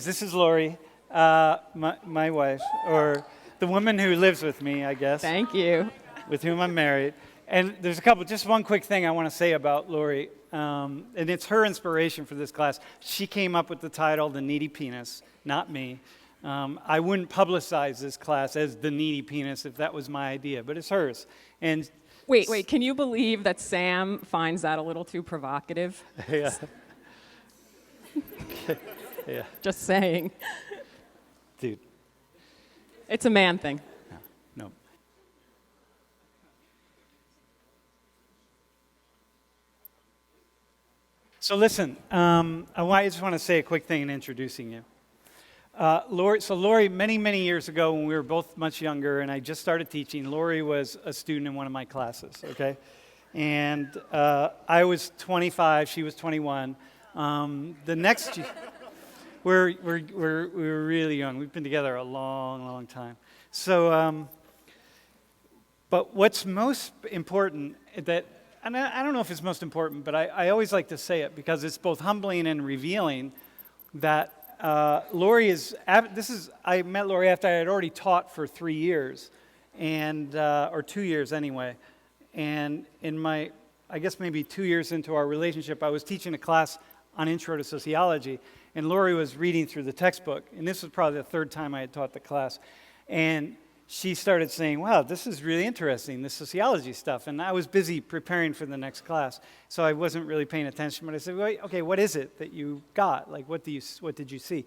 This is Lori, my wife, or the woman who lives with me, I guess. Thank you. With whom I'm married. And there's just one quick thing I want to say about Lori, and it's her inspiration for this class. She came up with the title, The Needy Penis, not me. I wouldn't publicize this class as The Needy Penis if that was my idea, but it's hers. And Wait, can you believe that Sam finds that a little too provocative? Yeah. Yeah. Just saying. Dude. It's a man thing. No. So listen, I just want to say a quick thing in introducing you. Lori, many years ago when we were both much younger and I just started teaching, Lori was a student in one of my classes, okay? And I was 25, she was 21. The next year, we were really young. We've been together a long time. So, but what's most important and I don't know if it's most important, but I always like to say it because it's both humbling and revealing that Lori I met Lori after I had already taught for 3 years, or 2 years anyway. And I guess maybe 2 years into our relationship, I was teaching a class on Intro to Sociology, and Lori was reading through the textbook, and this was probably the third time I had taught the class. And she started saying, wow, this is really interesting, this sociology stuff. And I was busy preparing for the next class, so I wasn't really paying attention. But I said, well, okay, what is it that you got? Like, what did you see?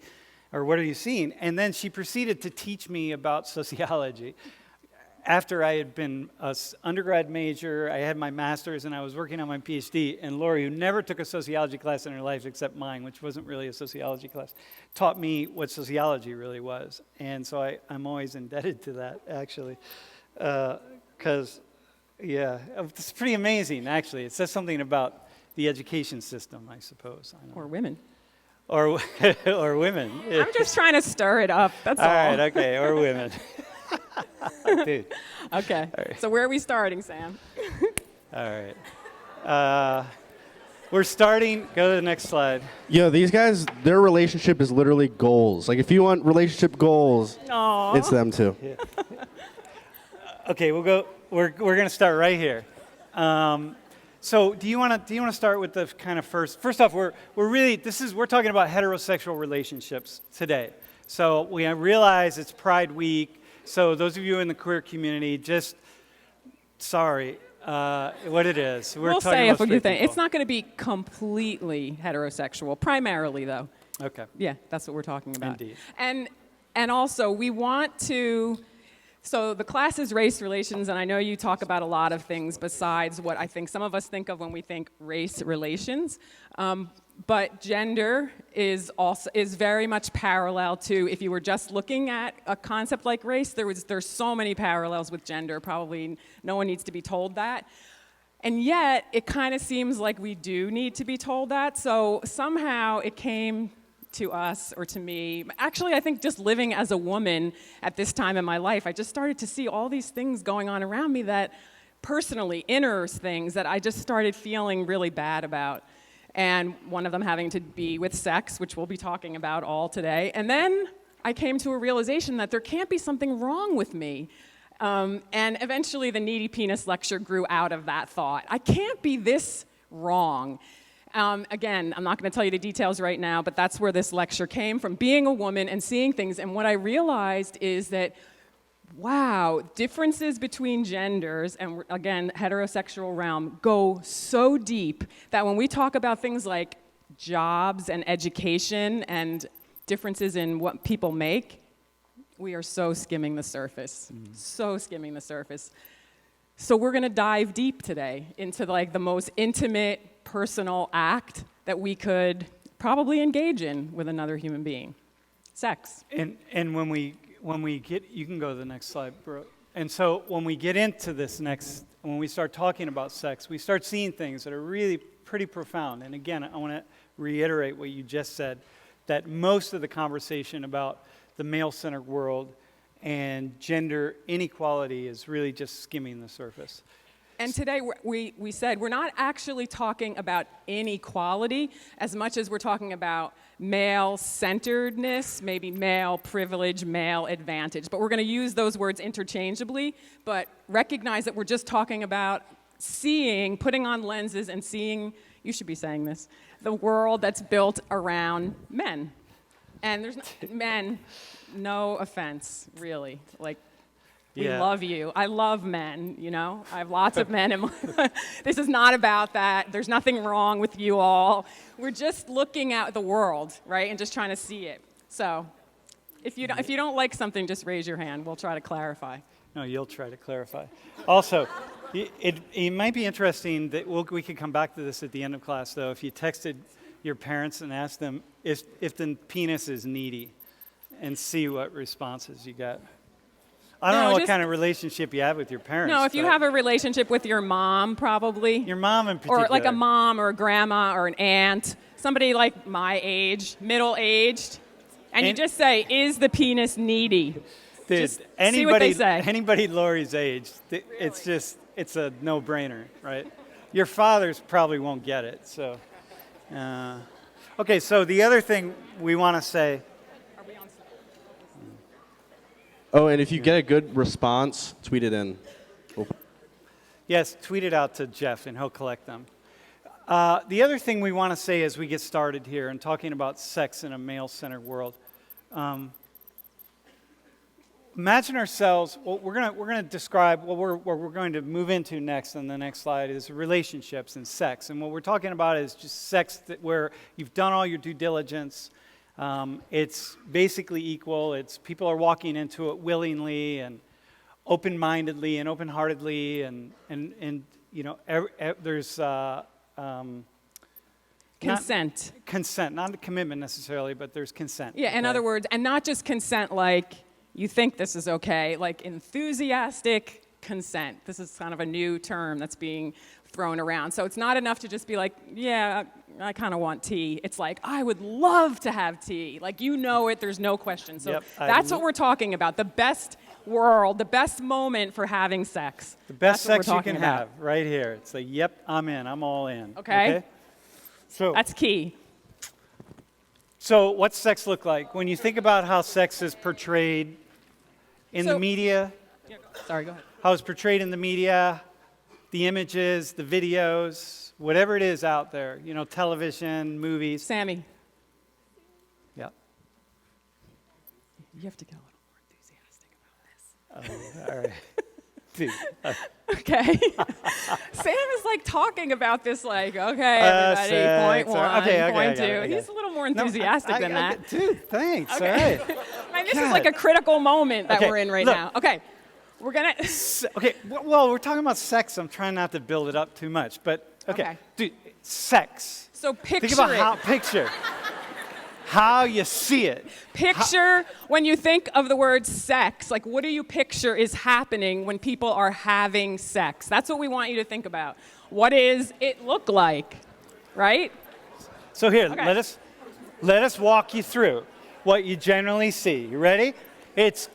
Or what are you seeing? And then she proceeded to teach me about sociology. After I had been an undergrad major, I had my master's, and I was working on my PhD, and Lori, who never took a sociology class in her life except mine, which wasn't really a sociology class, taught me what sociology really was. And so I'm always indebted to that, actually, because, it's pretty amazing, actually. It says something about the education system, I suppose. Or women. Or women. I'm just trying to stir it up, that's all. All right, okay, or women. Dude. Okay, Right. So where are we starting, Sam? All right. We're starting, go to the next slide. Yo, these guys, their relationship is literally goals. Like, if you want relationship goals, Aww. it's them too. Yeah. Okay, we're going to start right here. So do you want to start with the kind of first off, we're talking about heterosexual relationships today. So we realize it's Pride Week. So those of you in the queer community, just sorry, what it is. We'll say if you think. It's not going to be completely heterosexual, primarily though. Okay. Yeah, that's what we're talking about. Indeed. And also we want to, so the class is race relations, and I know you talk about a lot of things besides what I think some of us think of when we think race relations. But gender is very much parallel to, if you were just looking at a concept like race, there's so many parallels with gender. Probably no one needs to be told that. And yet, it kind of seems like we do need to be told that. So somehow it came to us, or to me. Actually, I think just living as a woman at this time in my life, I just started to see all these things going on around me that personally, inner things that I just started feeling really bad about. And one of them having to be with sex, which we'll be talking about all today. And then I came to a realization that there can't be something wrong with me. And eventually the Needy Penis lecture grew out of that thought. I can't be this wrong. Again, I'm not going to tell you the details right now, but that's where this lecture came from, being a woman and seeing things. And what I realized is that, wow, differences between genders, and again, heterosexual realm, go so deep that when we talk about things like jobs and education and differences in what people make, we are so skimming the surface, so skimming the surface. So we're going to dive deep today into like the most intimate, personal act that we could probably engage in with another human being, sex. And when we get, you can go to the next slide, bro. And so when we get into this when we start talking about sex, we start seeing things that are really pretty profound. And again, I want to reiterate what you just said, that most of the conversation about the male-centered world and gender inequality is really just skimming the surface. And today we said we're not actually talking about inequality as much as we're talking about male-centeredness, maybe male privilege, male advantage. But we're going to use those words interchangeably, but recognize that we're just talking about seeing, putting on lenses and seeing, you should be saying this, the world that's built around men. And there's men, no offense, really. Like, we love you. I love men, you know. I have lots of men in my This is not about that. There's nothing wrong with you all. We're just looking at the world, right, and just trying to see it. So if you don't like something, just raise your hand. We'll try to clarify. No, you'll try to clarify. Also, it might be interesting that we could come back to this at the end of class, though, if you texted your parents and asked them if the penis is needy and see what responses you get. I don't know what kind of relationship you have with your parents. No, if you have a relationship with your mom, probably. Your mom in particular. Or like a mom or a grandma or an aunt, somebody like my age, middle-aged, and you just say, is the penis needy? Dude, just see what they say. Anybody Lori's age, it's a no-brainer, right? Your fathers probably won't get it, so. Okay, so the other thing we want to say. Oh, and if you get a good response, tweet it in. Yes, tweet it out to Jeff, and he'll collect them. The other thing we want to say as we get started here and talking about sex in a male-centered world, imagine ourselves. Well, we're gonna describe what we're going to move into next on the next slide is relationships and sex, and what we're talking about is just sex where you've done all your due diligence. It's basically equal. It's people are walking into it willingly and open-mindedly and open-heartedly, and you know there's consent. Consent, not a commitment necessarily, but there's consent. Yeah, in other words, and not just consent like you think this is okay, like enthusiastic consent. This is kind of a new term that's being thrown around. So it's not enough to just be like, yeah, I kind of want tea. It's like, I would love to have tea. Like, you know it, there's no question. So that's what we're talking about. The best world, the best moment for having sex. The best sex you can have, right here. It's like, yep, I'm in. I'm all in. Okay? So that's key. So what's sex look like? When you think about how sex is portrayed in the media. Sorry, go ahead. How it's portrayed in the media, the images, the videos, whatever it is out there, you know, television, movies. Sammy. Yeah. You have to get a little more enthusiastic about this. Oh, all right. Dude. Okay. Sam is like talking about this like, okay, everybody, point one, point two. Okay. He's a little more enthusiastic than that. Dude, thanks. Okay. All right. I mean, this is like a critical moment that we're in right now. Okay. We're going to... Okay, well, we're talking about sex. I'm trying not to build it up too much, but okay. Dude, sex. So picture Think about how you see it. Picture, when you think of the word sex, like what do you picture is happening when people are having sex? That's what we want you to think about. What does it look like, right? So here, let us walk you through what you generally see. You ready? It's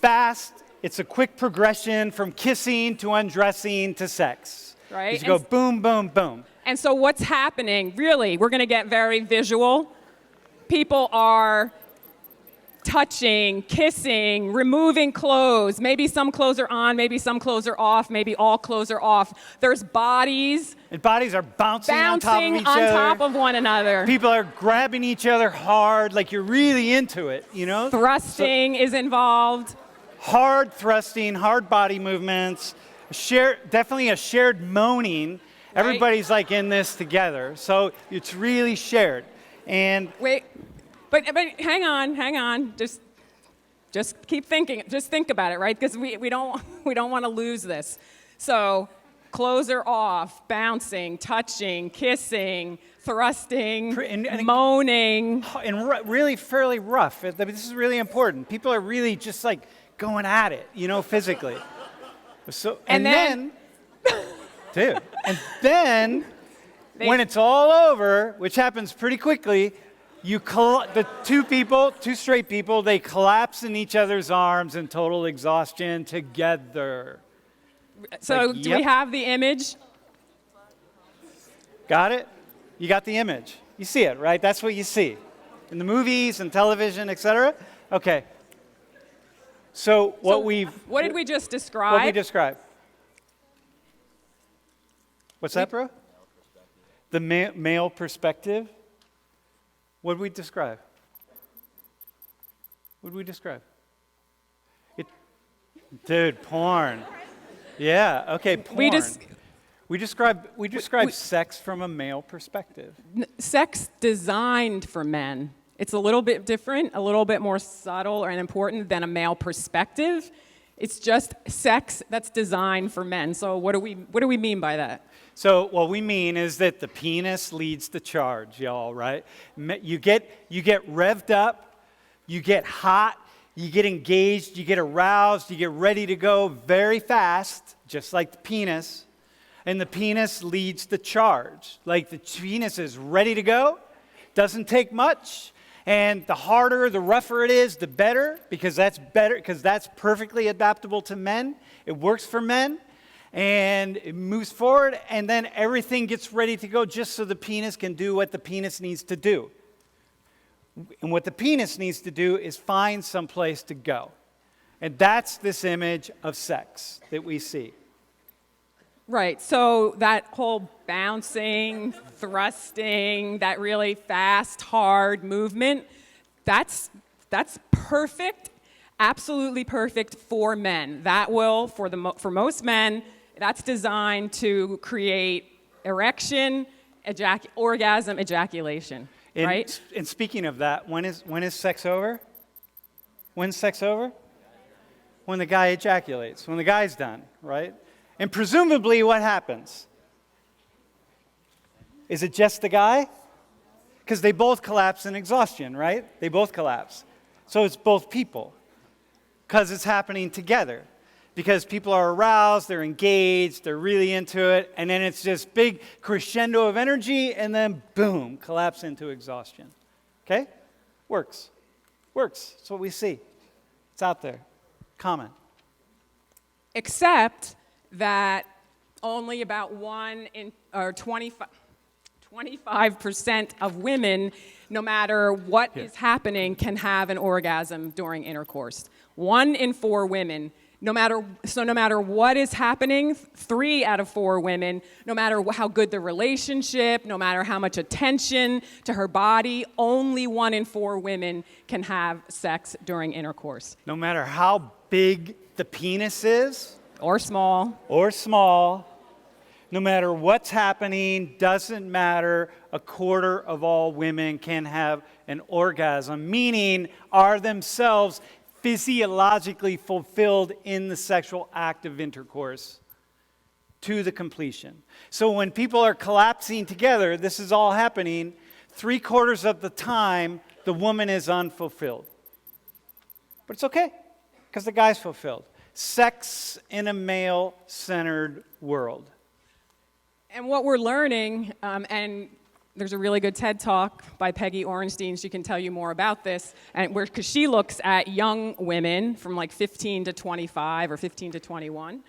fast. It's a quick progression from kissing to undressing to sex. Right. You go boom, boom, boom. And so what's happening, really, we're going to get very visual. People are touching, kissing, removing clothes. Maybe some clothes are on, maybe some clothes are off, maybe all clothes are off. There's bodies. And bodies are bouncing on top of each other. on top of one another. People are grabbing each other hard, like you're really into it, you know? Thrusting is involved. Hard thrusting, hard body movements, definitely a shared moaning. Right. Everybody's like in this together, so it's really shared. And wait, but hang on, just keep thinking. Just think about it, right? Because we don't want to lose this. So clothes are off, bouncing, touching, kissing, thrusting, moaning, and really fairly rough. This is really important. People are really just like going at it, you know, physically. So and then dude, and then when it's all over, which happens pretty quickly, the two straight people, they collapse in each other's arms in total exhaustion together. So Like, do we yep. have the image? Got it? You got the image. You see it, right? That's what you see in the movies and television, etc. Okay. So what did we just describe? What we describe? What's that, bro? The male perspective. What did we describe? What did we describe? Dude, porn. Yeah. Okay, porn. We describe sex from a male perspective. Sex designed for men. It's a little bit different, a little bit more subtle and important than a male perspective. It's just sex that's designed for men. So what do we mean by that? So what we mean is that the penis leads the charge, y'all, right? You get revved up, you get hot, you get engaged, you get aroused, you get ready to go very fast, just like the penis. And the penis leads the charge. Like the penis is ready to go, doesn't take much. And the harder, the rougher it is, the better, because that's perfectly adaptable to men. It works for men, and it moves forward, and then everything gets ready to go just so the penis can do what the penis needs to do. And what the penis needs to do is find some place to go. And that's this image of sex that we see. Right, so that whole bouncing, thrusting, that really fast, hard movement, that's perfect, absolutely perfect for men. That will, for most men, that's designed to create erection, orgasm, ejaculation, right? And speaking of that, when is sex over? When's sex over? When the guy ejaculates, when the guy's done, right? And presumably what happens? Is it just the guy? Because they both collapse in exhaustion, right? They both collapse. So it's both people. Because it's happening together. Because people are aroused, they're engaged, they're really into it, and then it's just big crescendo of energy, and then boom, collapse into exhaustion. Okay? Works. Works. That's what we see. It's out there. Common. Except that only about 25% of women, no matter what is happening, can have an orgasm during intercourse. 1 in 4 women. No matter what is happening, 3 out of 4 women, no matter how good the relationship, no matter how much attention to her body, only 1 in 4 women can have sex during intercourse. No matter how big the penis is, or small, no matter what's happening, doesn't matter, 1/4 of all women can have an orgasm, meaning are themselves physiologically fulfilled in the sexual act of intercourse to the completion. So when people are collapsing together, this is all happening, 3/4 of the time, the woman is unfulfilled. But it's okay, because the guy's fulfilled. Sex in a male-centered world. And what we're learning, and there's a really good TED Talk by Peggy Orenstein. She can tell you more about this, and because she looks at young women from like 15 to 25 or 15 to 21.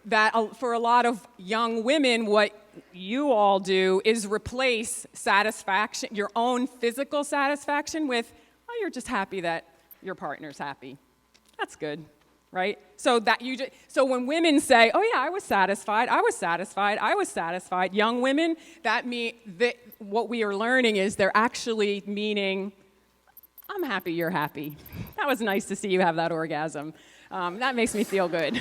That for a lot of young women, what you all do is replace satisfaction, your own physical satisfaction, with, oh, you're just happy that your partner's happy. That's good. Right? So when women say, oh yeah, I was satisfied, young women, what we are learning is they're actually meaning, I'm happy you're happy. That was nice to see you have that orgasm. That makes me feel good.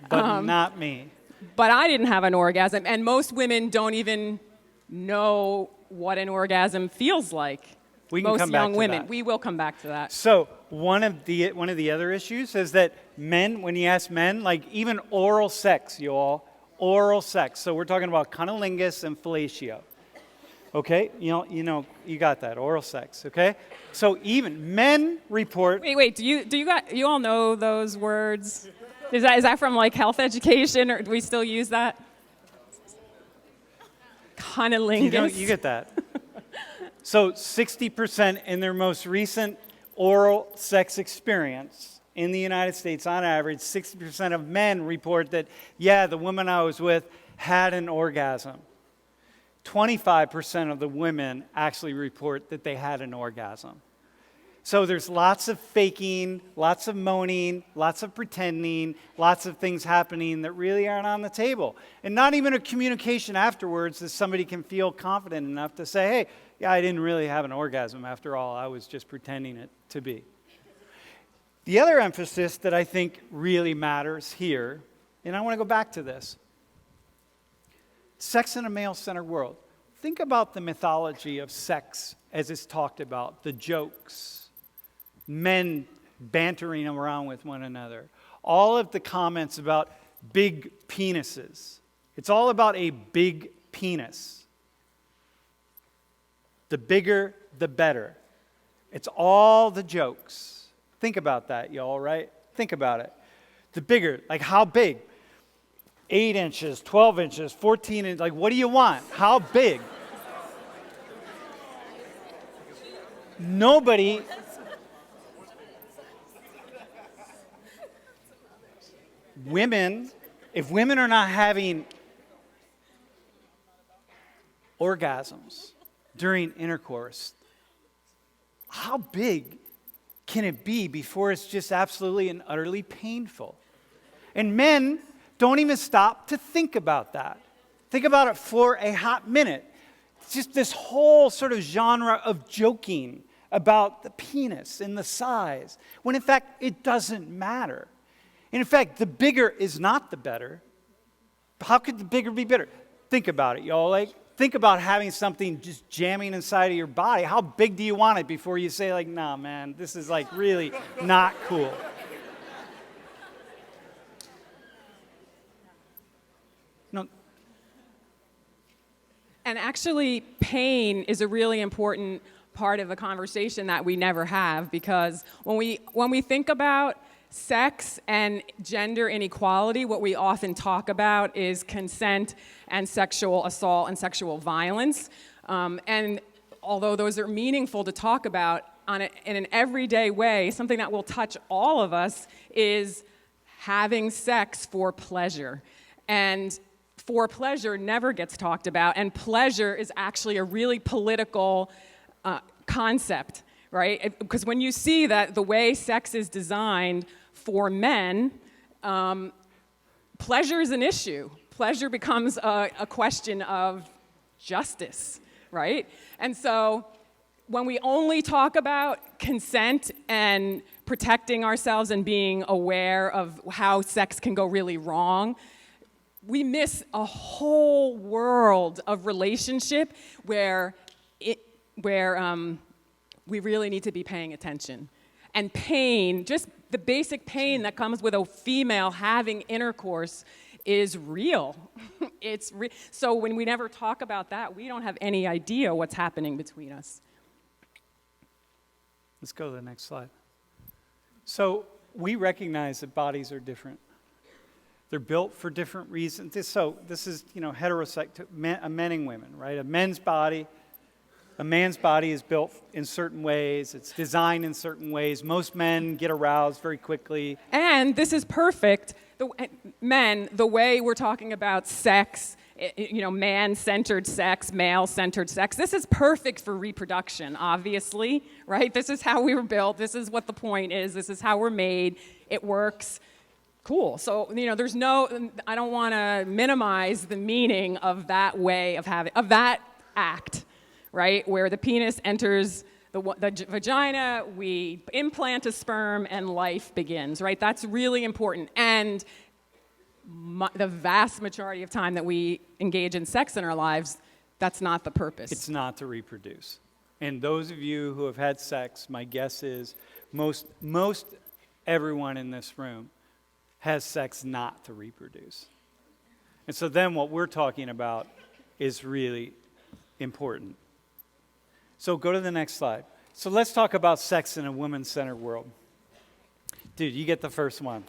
But not me. But I didn't have an orgasm, and most women don't even know what an orgasm feels like. We can come back to most young women. that. We will come back to that. So one of the other issues is that men, when you ask men, like even oral sex, oral sex. So we're talking about cunnilingus and fellatio. Okay, you got that, oral sex. Okay, so even men report. Wait. Do you all know those words? Is that from like health education, or do we still use that? Cunnilingus. You get that. So 60% in their most recent oral sex experience in the United States, on average, 60% of men report that, yeah, the woman I was with had an orgasm. 25% of the women actually report that they had an orgasm. So there's lots of faking, lots of moaning, lots of pretending, lots of things happening that really aren't on the table. And not even a communication afterwards that somebody can feel confident enough to say, hey, yeah, I didn't really have an orgasm after all. I was just pretending it to be. The other emphasis that I think really matters here, and I want to go back to this, sex in a male-centered world. Think about the mythology of sex as it's talked about, the jokes, men bantering around with one another, all of the comments about big penises. It's all about a big penis. The bigger, the better. It's all the jokes. Think about that, y'all, right? Think about it. The bigger, like how big? 8 inches, 12 inches, 14 inches, like what do you want? How big? Nobody, if women are not having orgasms during intercourse, how big can it be before it's just absolutely and utterly painful? And men don't even stop to think about that. Think about it for a hot minute. It's just this whole sort of genre of joking about the penis and the size, when in fact it doesn't matter. And in fact, the bigger is not the better. How could the bigger be better? Think about it, y'all. Like, think about having something just jamming inside of your body. How big do you want it before you say, like, nah, man, this is like really not cool? No. And actually, pain is a really important part of a conversation that we never have, because when we think about sex and gender inequality, what we often talk about is consent and sexual assault and sexual violence. And although those are meaningful to talk about in an everyday way, something that will touch all of us is having sex for pleasure. And for pleasure never gets talked about, and pleasure is actually a really political concept, right? Because when you see that the way sex is designed for men, pleasure is an issue. Pleasure becomes a question of justice, right? And so when we only talk about consent and protecting ourselves and being aware of how sex can go really wrong, we miss a whole world of relationship where we really need to be paying attention. And pain, just the basic pain that comes with a female having intercourse, is real. So when we never talk about that, we don't have any idea what's happening between us. Let's go to the next slide. So we recognize that bodies are different. They're built for different reasons. This is, heterosexual, men and women, right? A man's body is built in certain ways. It's designed in certain ways. Most men get aroused very quickly. And this is perfect. Men, the way we're talking about sex, man-centered sex, male-centered sex, this is perfect for reproduction, obviously, right? This is how we were built. This is what the point is. This is how we're made. It works. Cool. So, I don't want to minimize the meaning of that way of that act, right? Where the penis enters the vagina, we implant a sperm, and life begins, right? That's really important. And the vast majority of time that we engage in sex in our lives, that's not the purpose. It's not to reproduce. And those of you who have had sex, my guess is most everyone in this room has sex not to reproduce. And so then what we're talking about is really important. So go to the next slide. So let's talk about sex in a woman-centered world. Dude, you get the first one.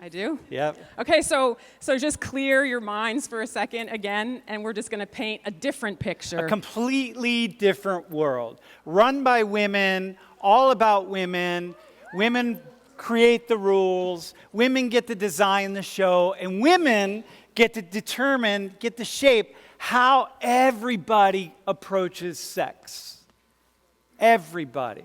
I do? Yep. Okay, so just clear your minds for a second again, and we're just going to paint a different picture. A completely different world. Run by women, all about women, women create the rules, women get to design the show, and women get to determine, get to shape how everybody approaches sex. Everybody.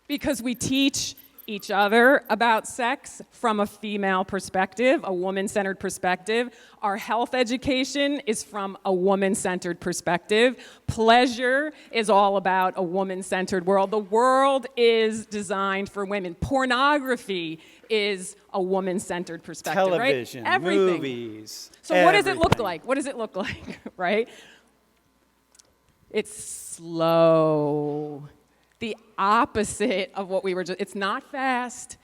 Because we teach each other about sex from a female perspective, a woman-centered perspective. Our health education is from a woman-centered perspective. Pleasure is all about a woman-centered world. The world is designed for women. Pornography is a woman-centered perspective, Television, right? Everything. movies. So what does it look everything. like? What does it look like, right? It's slow. The opposite of what we were just, it's not fast,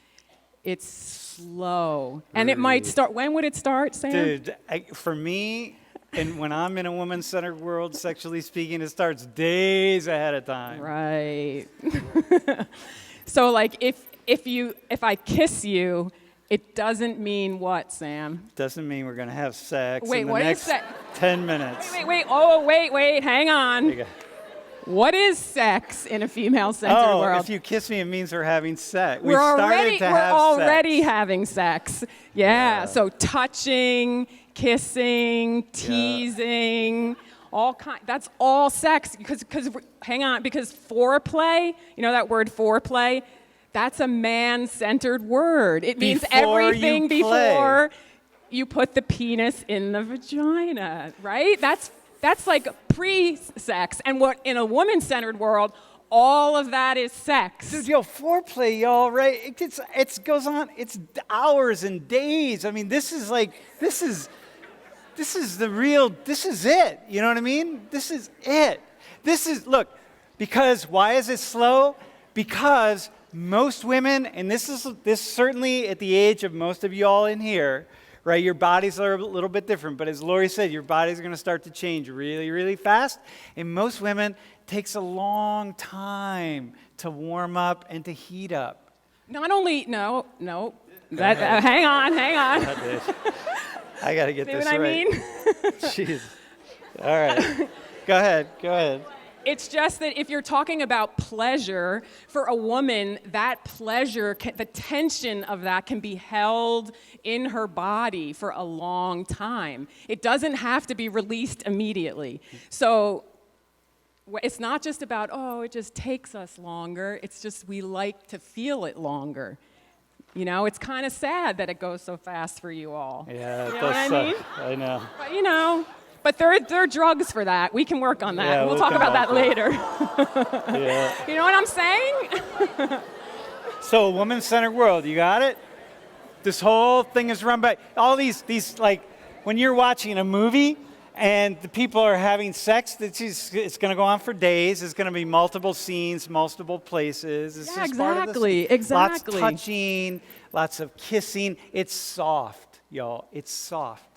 it's slow. And it might start, when would it start, Sam? Dude, for me, and when I'm in a woman-centered world, sexually speaking, it starts days ahead of time. Right. So like if I kiss you, it doesn't mean what, Sam? Doesn't mean we're going to have sex Wait, in the what is next sex? 10 minutes. Wait, hang on. What is sex in a female-centered world? If you kiss me, it means we're having sex. We're already sex. having sex. Yeah. So touching, kissing, teasing, that's all sex. Because hang on, because foreplay, you know that word foreplay? That's a man-centered word. It means everything before you put the penis in the vagina, right? That's like pre-sex. And what in a woman-centered world, all of that is sex. Dude, foreplay, y'all, right? It goes on, it's hours and days. I mean, this is the real, this is it. You know what I mean? This is it. Look, because why is it slow? Because most women, and this certainly at the age of most of y'all in here, right? Your bodies are a little bit different, but as Lori said, your body's going to start to change really, really fast. And most women, it takes a long time to warm up and to heat up. Not only, no. Hang on. I got to get See this what right. I mean? Jeez. All right. Go ahead. It's just that if you're talking about pleasure, for a woman, that pleasure, the tension of that can be held in her body for a long time. It doesn't have to be released immediately. So it's not just about, it just takes us longer. It's just we like to feel it longer. You know, it's kind of sad that it goes so fast for you all. Yeah, you it know does what I mean? I know. But but there are drugs for that. We can work on that. Yeah, we'll we'll talk come about back that to it. later. Yeah. You know what I'm saying? So, woman-centered world, you got it? This whole thing is run by all these like, when you're watching a movie and the people are having sex, it's going to go on for days. There's going to be multiple scenes, multiple places. It's Yeah, just part of the exactly. Lots of touching, lots of kissing. It's soft, y'all. It's soft.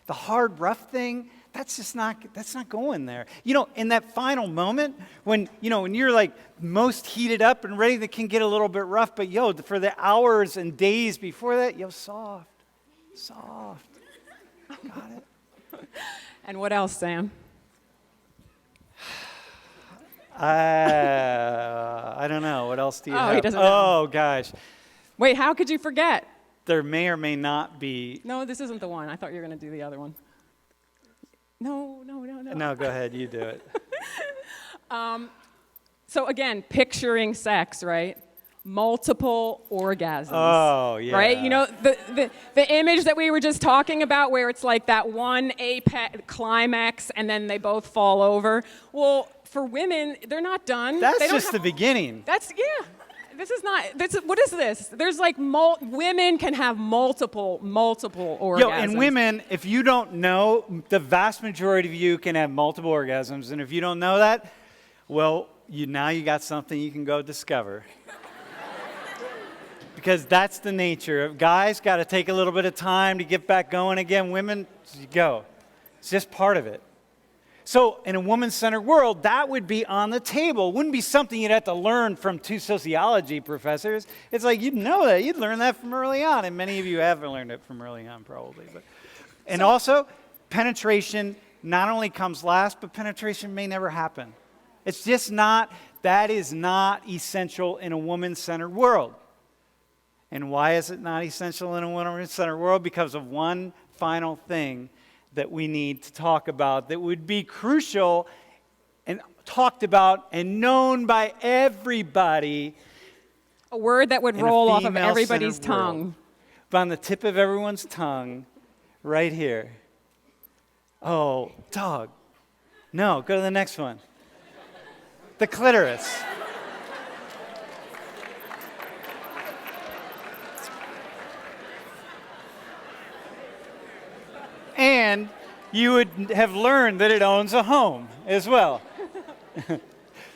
The hard, rough thing, that's not going there. You know, in that final moment when you're like most heated up and ready, that can get a little bit rough, but for the hours and days before that, soft. Got it? And what else, Sam? I don't know. What else do you have? He doesn't know. Oh, gosh. Wait, how could you forget? There may or may not be. No, this isn't the one. I thought you were going to do the other one. No. No, go ahead. You do it. So again, picturing sex, right? Multiple orgasms. Oh, yeah. Right? You know, the image that we were just talking about where it's like that one apex climax and then they both fall over. Well, for women, they're not done. That's They don't just the beginning. What is this? There's like, women can have multiple orgasms. And women, if you don't know, the vast majority of you can have multiple orgasms. And if you don't know that, well, now you got something you can go discover. Because that's the nature of guys. Got to take a little bit of time to get back going again. Women, you go. It's just part of it. So in a woman-centered world, that would be on the table. It wouldn't be something you'd have to learn from two sociology professors. It's like you'd know that. You'd learn that from early on. And many of you have learned it from early on probably. And also, penetration not only comes last, but penetration may never happen. It's just not, that is not essential in a woman-centered world. And why is it not essential in a woman-centered world? Because of one final thing that we need to talk about that would be crucial and talked about and known by everybody. A word that would In a roll off of female-centered everybody's world. tongue. But on the tip of everyone's tongue, right here. Oh, dog. No, go to the next one. The clitoris. And you would have learned that it owns a home as well.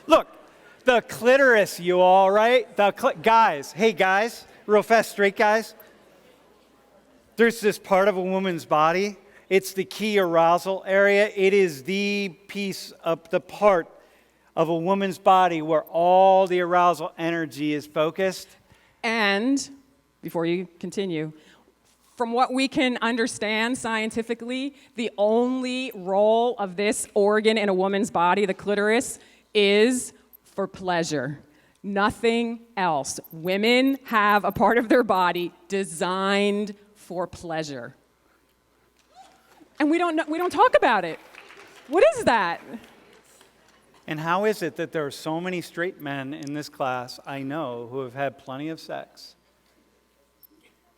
Look, the clitoris, you all right? Guys, hey guys, real fast, straight guys. There's this part of a woman's body. It's the key arousal area. It is the piece of the part of a woman's body where all the arousal energy is focused. And, before you continue, from what we can understand scientifically, the only role of this organ in a woman's body, the clitoris, is for pleasure. Nothing else. Women have a part of their body designed for pleasure. And we don't talk about it. What is that? And how is it that there are so many straight men in this class I know who have had plenty of sex,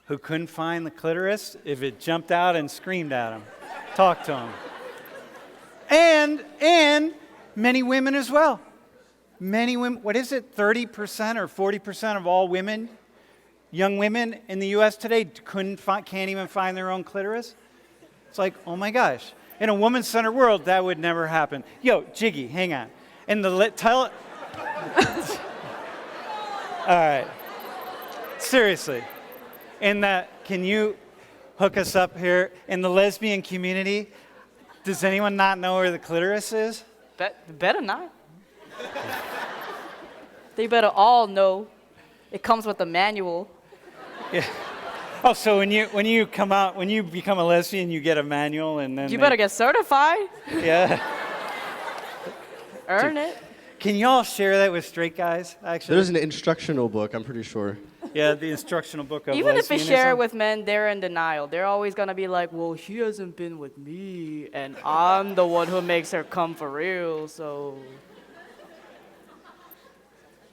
who couldn't find the clitoris if it jumped out and screamed at them, talked to them? And many women as well. Many women, what is it, 30% or 40% of all women, young women in the U.S. today can't even find their own clitoris? It's like, oh my gosh. In a woman-centered world, that would never happen. Yo, Jiggy, hang on. In the all right. Seriously. Can you hook us up here? In the lesbian community, does anyone not know where the clitoris is? Better not. They better all know. It comes with a manual. Yeah. Oh, so when you become a lesbian, you get a manual, and then You better get certified. Yeah. Earn it. Can you all share that with straight guys? Actually, There's an instructional book, I'm pretty sure. yeah, the instructional book of Even if we share lesbianism. it with men, they're in denial. They're always gonna be like, "Well, she hasn't been with me, and I'm the one who makes her come for real." So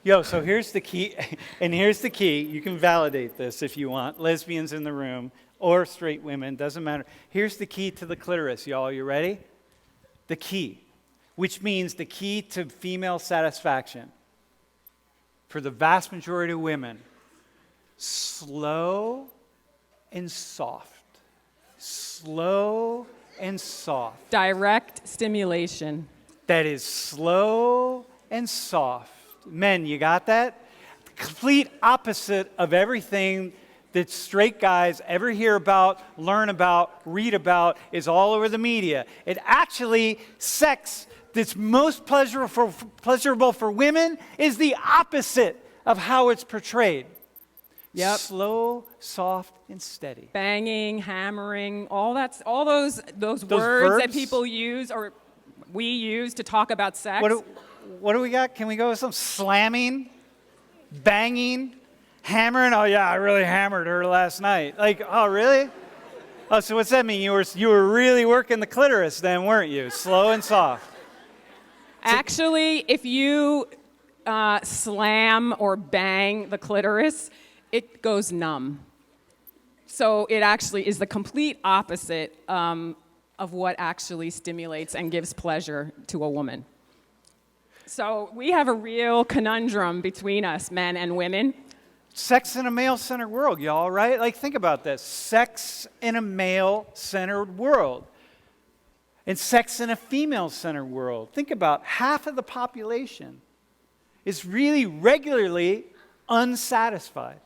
Yo, so here's the key, and here's the key. You can validate this if you want. Lesbians in the room or straight women, doesn't matter. Here's the key to the clitoris, y'all. You ready? The key, which means the key to female satisfaction for the vast majority of women. Slow and soft. Slow and soft. Direct stimulation. That is slow and soft. Men, you got that? The complete opposite of everything that straight guys ever hear about, learn about, read about, is all over the media. It actually, sex that's most pleasurable for women is the opposite of how it's portrayed. Yep. Slow, soft, and steady. Banging, hammering, all those words verbs? that people use or we use to talk about sex. What do we got? Can we go with some slamming, banging, hammering? Oh yeah, I really hammered her last night. Like, oh really? Oh, so what's that mean? You were really working the clitoris then, weren't you? Slow and soft. Actually, if you slam or bang the clitoris, it goes numb. So it actually is the complete opposite of what actually stimulates and gives pleasure to a woman. So we have a real conundrum between us, men and women. Sex in a male-centered world, y'all, right? Like, think about this. Sex in a male-centered world. And sex in a female-centered world. Think about half of the population is really regularly unsatisfied.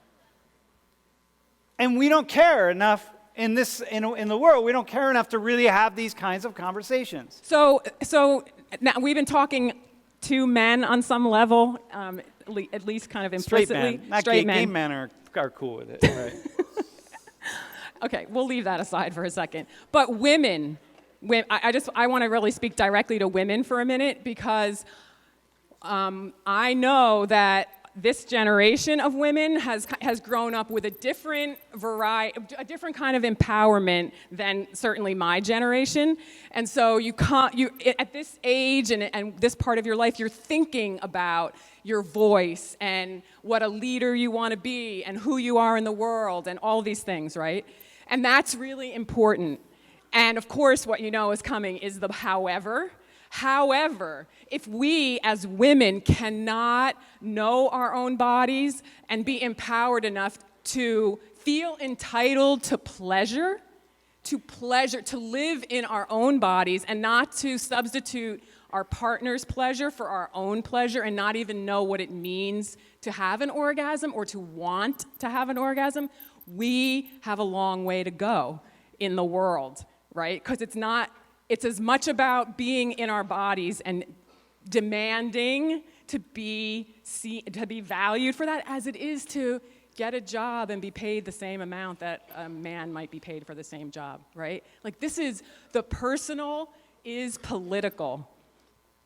And we don't care enough in the world. We don't care enough to really have these kinds of conversations. So now we've been talking to men on some level, at least kind of implicitly. Straight men. Gay men are cool with it, right? Okay, we'll leave that aside for a second. But women, I want to really speak directly to women for a minute because I know that this generation of women has grown up with a different kind of empowerment than certainly my generation. And so at this age and this part of your life, you're thinking about your voice and what a leader you want to be and who you are in the world and all these things, right? And that's really important. And of course, what you know is coming is the however. However, if we as women cannot know our own bodies and be empowered enough to feel entitled to pleasure, to live in our own bodies and not to substitute our partner's pleasure for our own pleasure and not even know what it means to have an orgasm or to want to have an orgasm, we have a long way to go in the world, right? Because it's as much about being in our bodies and demanding to be valued for that as it is to get a job and be paid the same amount that a man might be paid for the same job, right? Like the personal is political.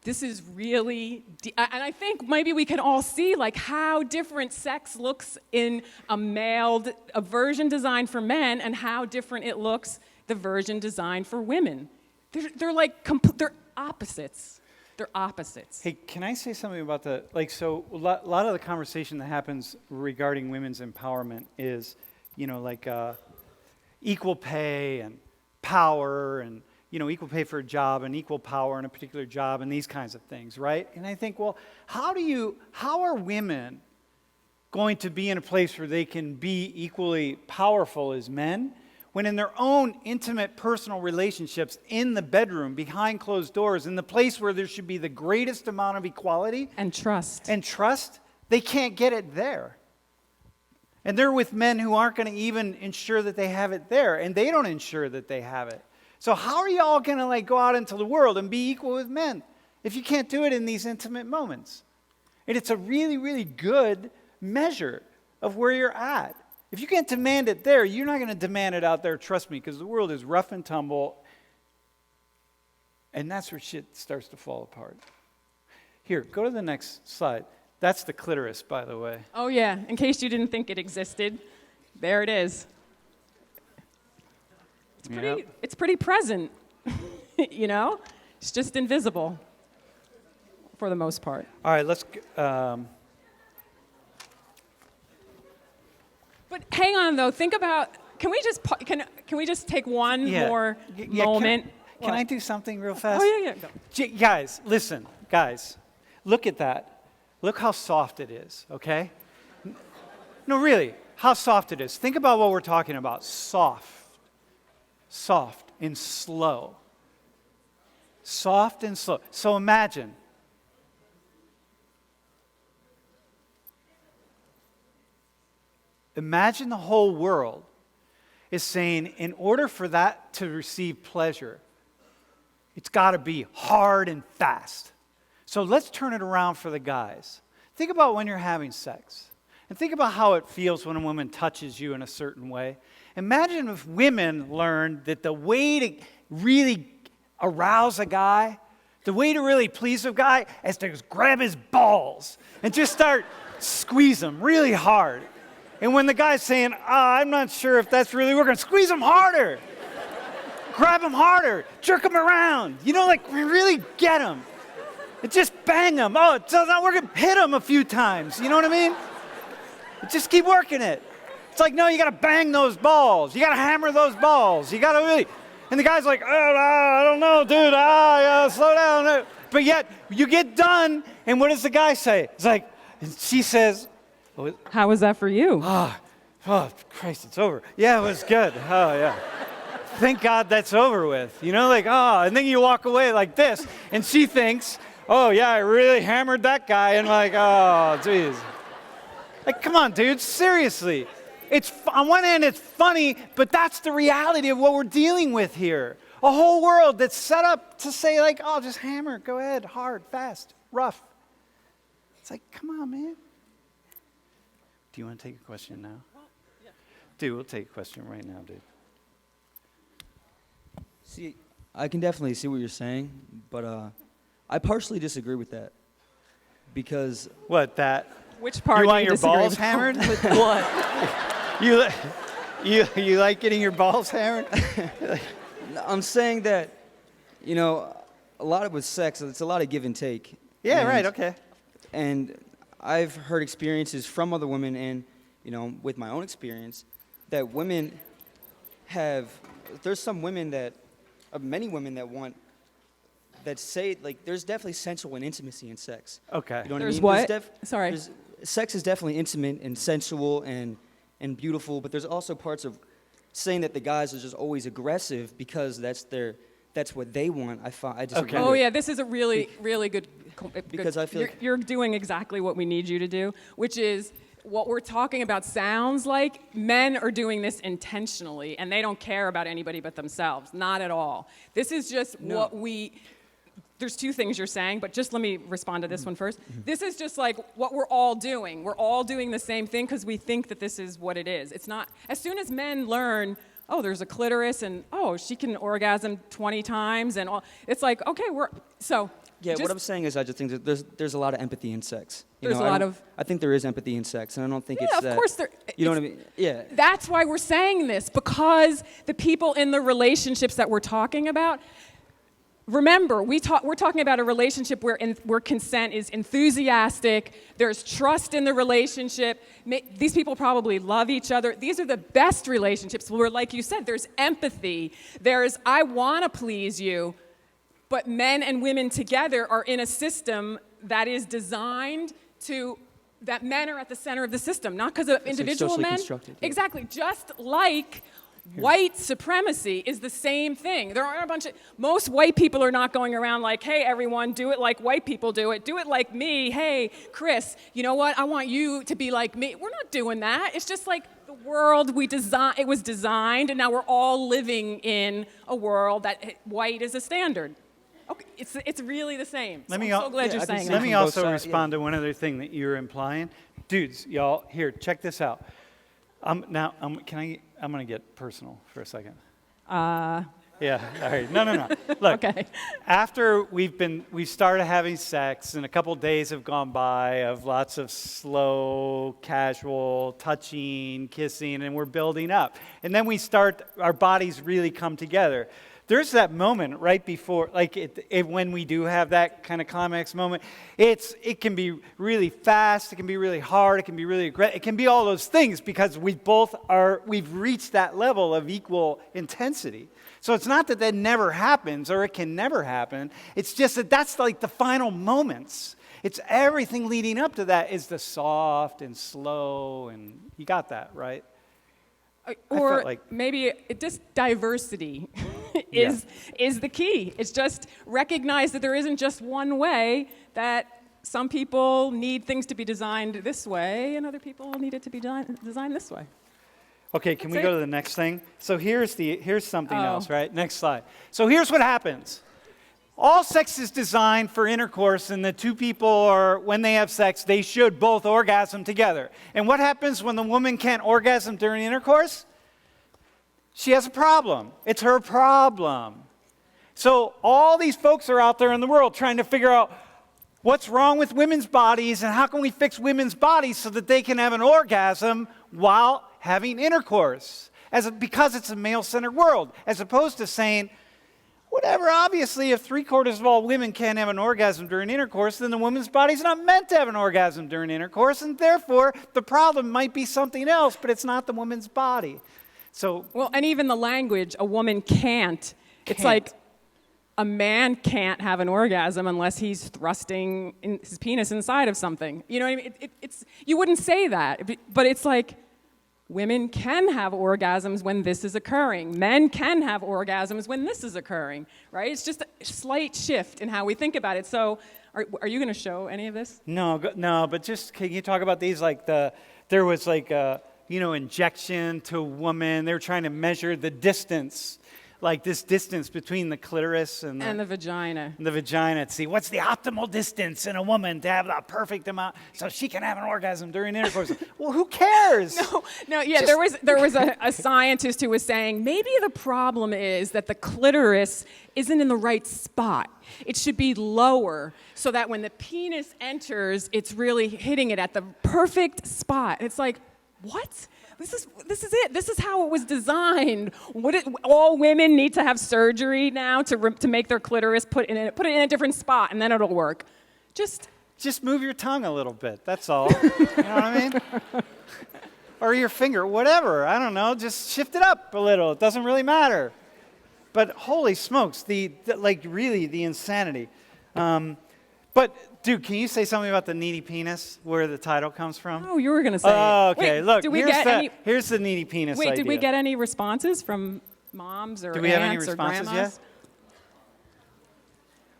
This is really, and I think maybe we can all see like how different sex looks in a version designed for men and how different it looks the version designed for women. They're opposites. They're opposites. Hey, can I say something about a lot of the conversation that happens regarding women's empowerment is, equal pay and power and, equal pay for a job and equal power in a particular job and these kinds of things, right? And I think, well, how are women going to be in a place where they can be equally powerful as men when in their own intimate personal relationships in the bedroom, behind closed doors, in the place where there should be the greatest amount of equality and trust, they can't get it there. And they're with men who aren't going to even ensure that they have it there, and they don't ensure that they have it. So how are you all going to go out into the world and be equal with men if you can't do it in these intimate moments? And it's a really, really good measure of where you're at. If you can't demand it there, you're not going to demand it out there, trust me, because the world is rough and tumble, and that's where shit starts to fall apart. Here, go to the next slide. That's the clitoris, by the way. Oh yeah, in case you didn't think it existed, there it is. It's pretty present, It's just invisible for the most part. All right, let's... But hang on, though. Think about. Can we just take one more moment? Can I do something real fast? Oh yeah. Go. Guys, listen. Guys, look at that. Look how soft it is. Okay. No, really, how soft it is. Think about what we're talking about. Soft and slow. Soft and slow. So imagine. Imagine the whole world is saying, in order for that to receive pleasure, it's got to be hard and fast. So let's turn it around for the guys. Think about when you're having sex. And think about how it feels when a woman touches you in a certain way. Imagine if women learned that the way to really arouse a guy, the way to really please a guy, is to just grab his balls and just start squeeze them really hard. And when the guy's saying, I'm not sure if that's really working, squeeze him harder. Grab him harder. Jerk him around. Really get him. And just bang him. Oh, it's not working. Hit him a few times. You know what I mean? Just keep working it. It's like, no, you got to bang those balls. You got to hammer those balls. You got to really. And the guy's like, I don't know, dude. Slow down. But yet, you get done, and what does the guy say? It's like, and she says, how was that for you? Oh, Christ, it's over. Yeah, it was good. Oh, yeah. Thank God that's over with. And then you walk away like this, and she thinks, oh, yeah, I really hammered that guy, and oh, geez. Come on, dude, seriously. On one hand, it's funny, but that's the reality of what we're dealing with here. A whole world that's set up to say, just hammer, go ahead, hard, fast, rough. It's come on, man. Do you want to take a question now? Yeah. Dude, we'll take a question right now, dude. See, I can definitely see what you're saying, but I partially disagree with that. Because... What, that? Which part You do want you your disagree balls with? hammered? What? You like getting your balls hammered? I'm saying that, you know, a lot of with sex, it's a lot of give and take. Yeah, And- right, okay. And I've heard experiences from other women and, you know, with my own experience, that women have, there's some women that, many women that want, that say, like, there's definitely sensual and intimacy in sex. Okay. You know what There's I mean? what? Sorry. Sex is definitely intimate and sensual and beautiful, but there's also parts of saying that the guys are just always aggressive because that's what they want. I disagree. Okay. Oh yeah, this is a really, really good. Because I feel you're doing exactly what we need you to do, which is what we're talking about. Sounds like men are doing this intentionally, and they don't care about anybody but themselves. Not at all. This is just what we. There's two things you're saying, but just let me respond to this one first. This is just like what we're all doing. We're all doing the same thing because we think that this is what it is. It's not. As soon as men learn, oh, there's a clitoris, and oh, she can orgasm 20 times, and all, it's like, okay, Yeah, what I'm saying is I just think that there's a lot of empathy in sex. You There's know, a lot of- I think there is empathy in sex, and I don't think Yeah, it's of that. course there. You know what I mean? Yeah. That's why we're saying this, because the people in the relationships that we're talking about. Remember, we're talking about a relationship where consent is enthusiastic. There's trust in the relationship. These people probably love each other. These are the best relationships where, like you said, there's empathy. There's, I want to please you. But men and women together are in a system that is designed to, that men are at the center of the system, not because of individual socially men. constructed, yeah. Exactly, just like white supremacy is the same thing. There are most white people are not going around like, hey, everyone, do it like white people do it. Do it like me. Hey, Chris, you know what? I want you to be like me. We're not doing that. It's just like the world it was designed, and now we're all living in a world that white is a standard. Okay, it's really the same. So I'm so glad you're saying that. Let me From both also sides, respond to one other thing that you're implying. Dudes, y'all, here, check this out. I'm going to get personal for a second. Yeah, all right. No. Look, Okay. after we started having sex, and a couple days have gone by of lots of slow, casual touching, kissing, and we're building up. And then our bodies really come together. There's that moment right before, like when we do have that kind of climax moment, it can be really fast, it can be really hard, it can be really aggressive, it can be all those things because we've reached that level of equal intensity. So it's not that never happens or it can never happen, it's just that's like the final moments. It's everything leading up to that is the soft and slow, and you got that, right? Or maybe just diversity is the key. It's just recognize that there isn't just one way, that some people need things to be designed this way and other people need it to be designed this way. Okay, can we go to the next thing? So here's something Oh. else, right? Next slide. So here's what happens. All sex is designed for intercourse, and the two people when they have sex, they should both orgasm together. And what happens when the woman can't orgasm during intercourse? She has a problem. It's her problem. So all these folks are out there in the world trying to figure out what's wrong with women's bodies and how can we fix women's bodies so that they can have an orgasm while having intercourse, because it's a male-centered world, as opposed to saying, whatever, obviously, if 3/4 of all women can't have an orgasm during intercourse, then the woman's body's not meant to have an orgasm during intercourse, and therefore the problem might be something else, but it's not the woman's body. So, Well, and even the language, a woman can't. It's like a man can't have an orgasm unless he's thrusting his penis inside of something. You know what I mean? You wouldn't say that, but it's like women can have orgasms when this is occurring. Men can have orgasms when this is occurring, right? It's just a slight shift in how we think about it. So are you going to show any of this? No, but just can you talk about these? Like there was like injection to a woman. They were trying to measure the distance like this distance between the clitoris and And the vagina. the vagina to see what's the optimal distance in a woman to have the perfect amount so she can have an orgasm during intercourse. Well, who cares? No, yeah, there was a scientist who was saying maybe the problem is that the clitoris isn't in the right spot. It should be lower so that when the penis enters, it's really hitting it at the perfect spot. It's like, what? This is it. This is how it was designed. All women need to have surgery now to make their clitoris put it in a different spot, and then it'll work. Just move your tongue a little bit. That's all. You know what I mean? Or your finger, whatever. I don't know. Just shift it up a little. It doesn't really matter. But holy smokes, really the insanity. But, dude, can you say something about the needy penis, where the title comes from? Oh, you were going to say Oh, it. okay. Wait, Look, here's the needy penis idea. Wait, did we get any responses from moms or Do we have any aunts or responses grandmas? yet?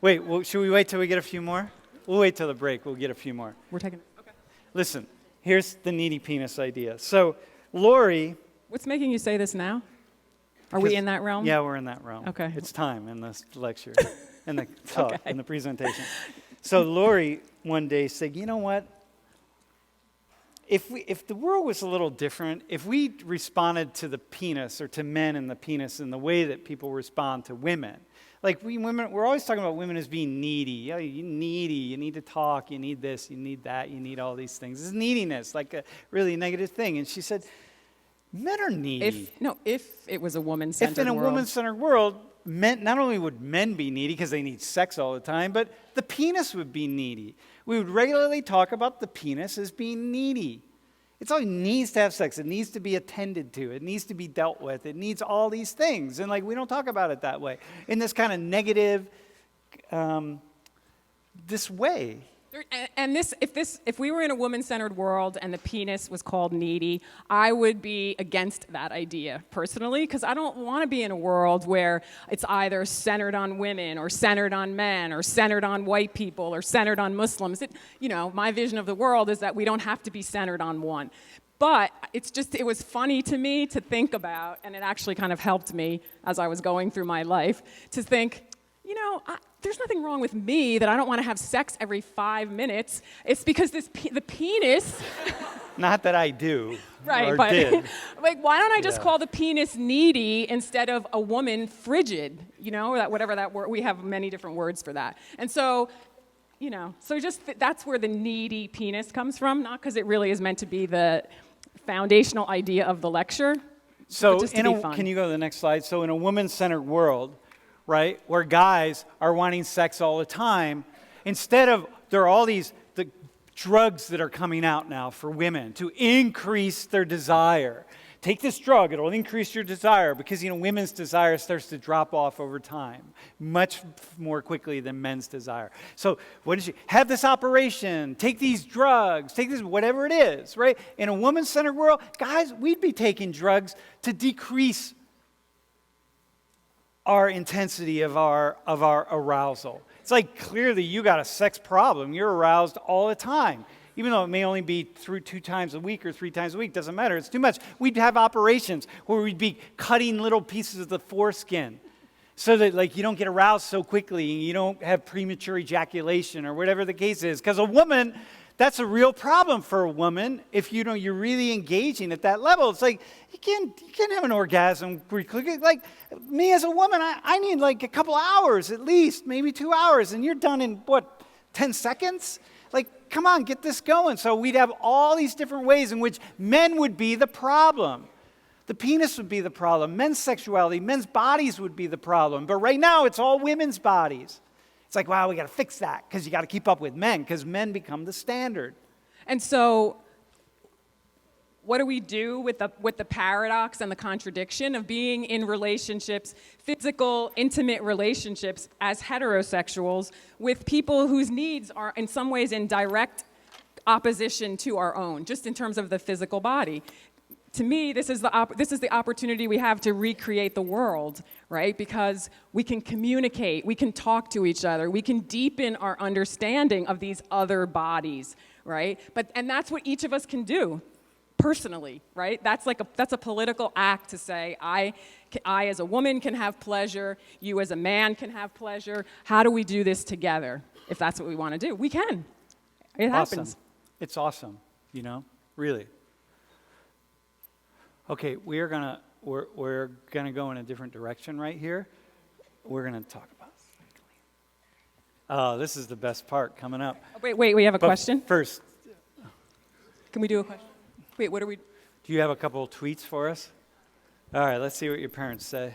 Wait, well, should we wait till we get a few more? We'll wait till the break. We'll get a few more. We're taking. Okay. Listen, here's the needy penis idea. So, Lori... What's making you say this now? Are we in that realm? Yeah, we're in that realm. Okay. It's time in this lecture, in the talk, in the presentation. So Lori one day said, you know what? If the world was a little different, if we responded to the penis or to men and the penis in the way that people respond to women, like women, we're always talking about women as being needy. Oh, you're needy, you need to talk, you need this, you need that, you need all these things. It's neediness, like a really negative thing. And she said, men are needy. If it was a woman-centered If in a world. woman-centered world, men, not only would men be needy because they need sex all the time, but the penis would be needy. We would regularly talk about the penis as being needy. It needs to have sex. It needs to be attended to. It needs to be dealt with. It needs all these things. And we don't talk about it that way. In this kind of negative, this way. And if we were in a woman-centered world and the penis was called needy, I would be against that idea personally, because I don't want to be in a world where it's either centered on women or centered on men or centered on white people or centered on Muslims. My vision of the world is that we don't have to be centered on one. But it was funny to me to think about, and it actually kind of helped me as I was going through my life, to think, there's nothing wrong with me that I don't want to have sex every 5 minutes. It's because the penis... Not that I do, right, or but did. Why don't I just call the penis needy instead of a woman frigid? Whatever that word, we have many different words for that. And so, that's where the needy penis comes from, not because it really is meant to be the foundational idea of the lecture. So, fun. Can you go to the next slide? So in a woman-centered world, right, where guys are wanting sex all the time, instead of, there are all the drugs that are coming out now for women to increase their desire. Take this drug, it'll increase your desire, because women's desire starts to drop off over time much more quickly than men's desire. So have this operation, take these drugs, take this, whatever it is, right? In a woman-centered world, guys, we'd be taking drugs to decrease our intensity of our arousal. It's clearly you got a sex problem. You're aroused all the time. Even though it may only be through 2 times a week or 3 times a week, doesn't matter. It's too much. We'd have operations where we'd be cutting little pieces of the foreskin so that you don't get aroused so quickly and you don't have premature ejaculation or whatever the case is. Because a woman, that's a real problem for a woman if you're really engaging at that level. It's you can't have an orgasm quickly. Me as a woman, I need a couple hours at least, maybe 2 hours, and you're done in 10 seconds? Come on, get this going. So we'd have all these different ways in which men would be the problem. The penis would be the problem. Men's sexuality, men's bodies would be the problem. But right now, it's all women's bodies. It's wow, we got to fix that because you got to keep up with men because men become the standard. And so what do we do with the paradox and the contradiction of being in relationships, physical, intimate relationships as heterosexuals with people whose needs are in some ways in direct opposition to our own, just in terms of the physical body? To me, this is the opportunity we have to recreate the world, right? Because we can communicate, we can talk to each other, we can deepen our understanding of these other bodies, right? And that's what each of us can do. personally, right? That's a political act to say, I as a woman can have pleasure, you as a man can have pleasure. How do we do this together? If that's what we want to do, we can. It happens. Awesome. It's awesome, really. Okay, we're gonna go in a different direction right here. We're gonna talk about cycling. Oh, this is the best part coming up. Oh, wait, we have a question? First, Can we do a question? Wait, what are we? do you have a couple of tweets for us? All right, let's see what your parents say.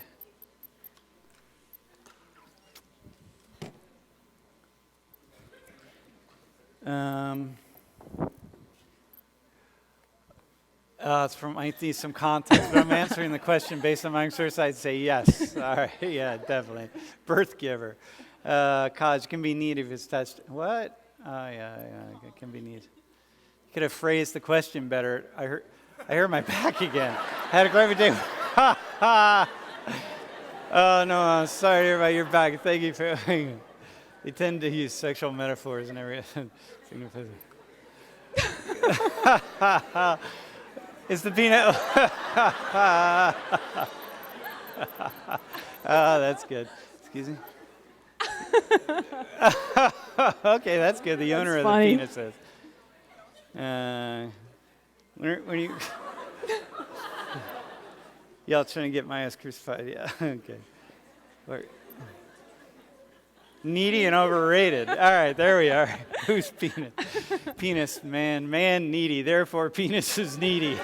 It's from, I need some context, but I'm answering the question based on my source. I'd say yes. All right, yeah, definitely. Birth giver. College can be neat if it's touched. What? Oh, yeah, it can be neat. You could have phrased the question better. I heard my back again. Had a great day. Oh, no, I'm sorry to hear about your back. Thank you for... They tend to use sexual metaphors and everything. It's the peanut. Oh, that's good. Excuse me. Okay, that's good. The owner of the penis says. When you y'all trying to get my ass crucified? Yeah. Okay. Needy and overrated. All right, there we are. Who's penis? Penis, man. Man needy. Therefore, penis is needy.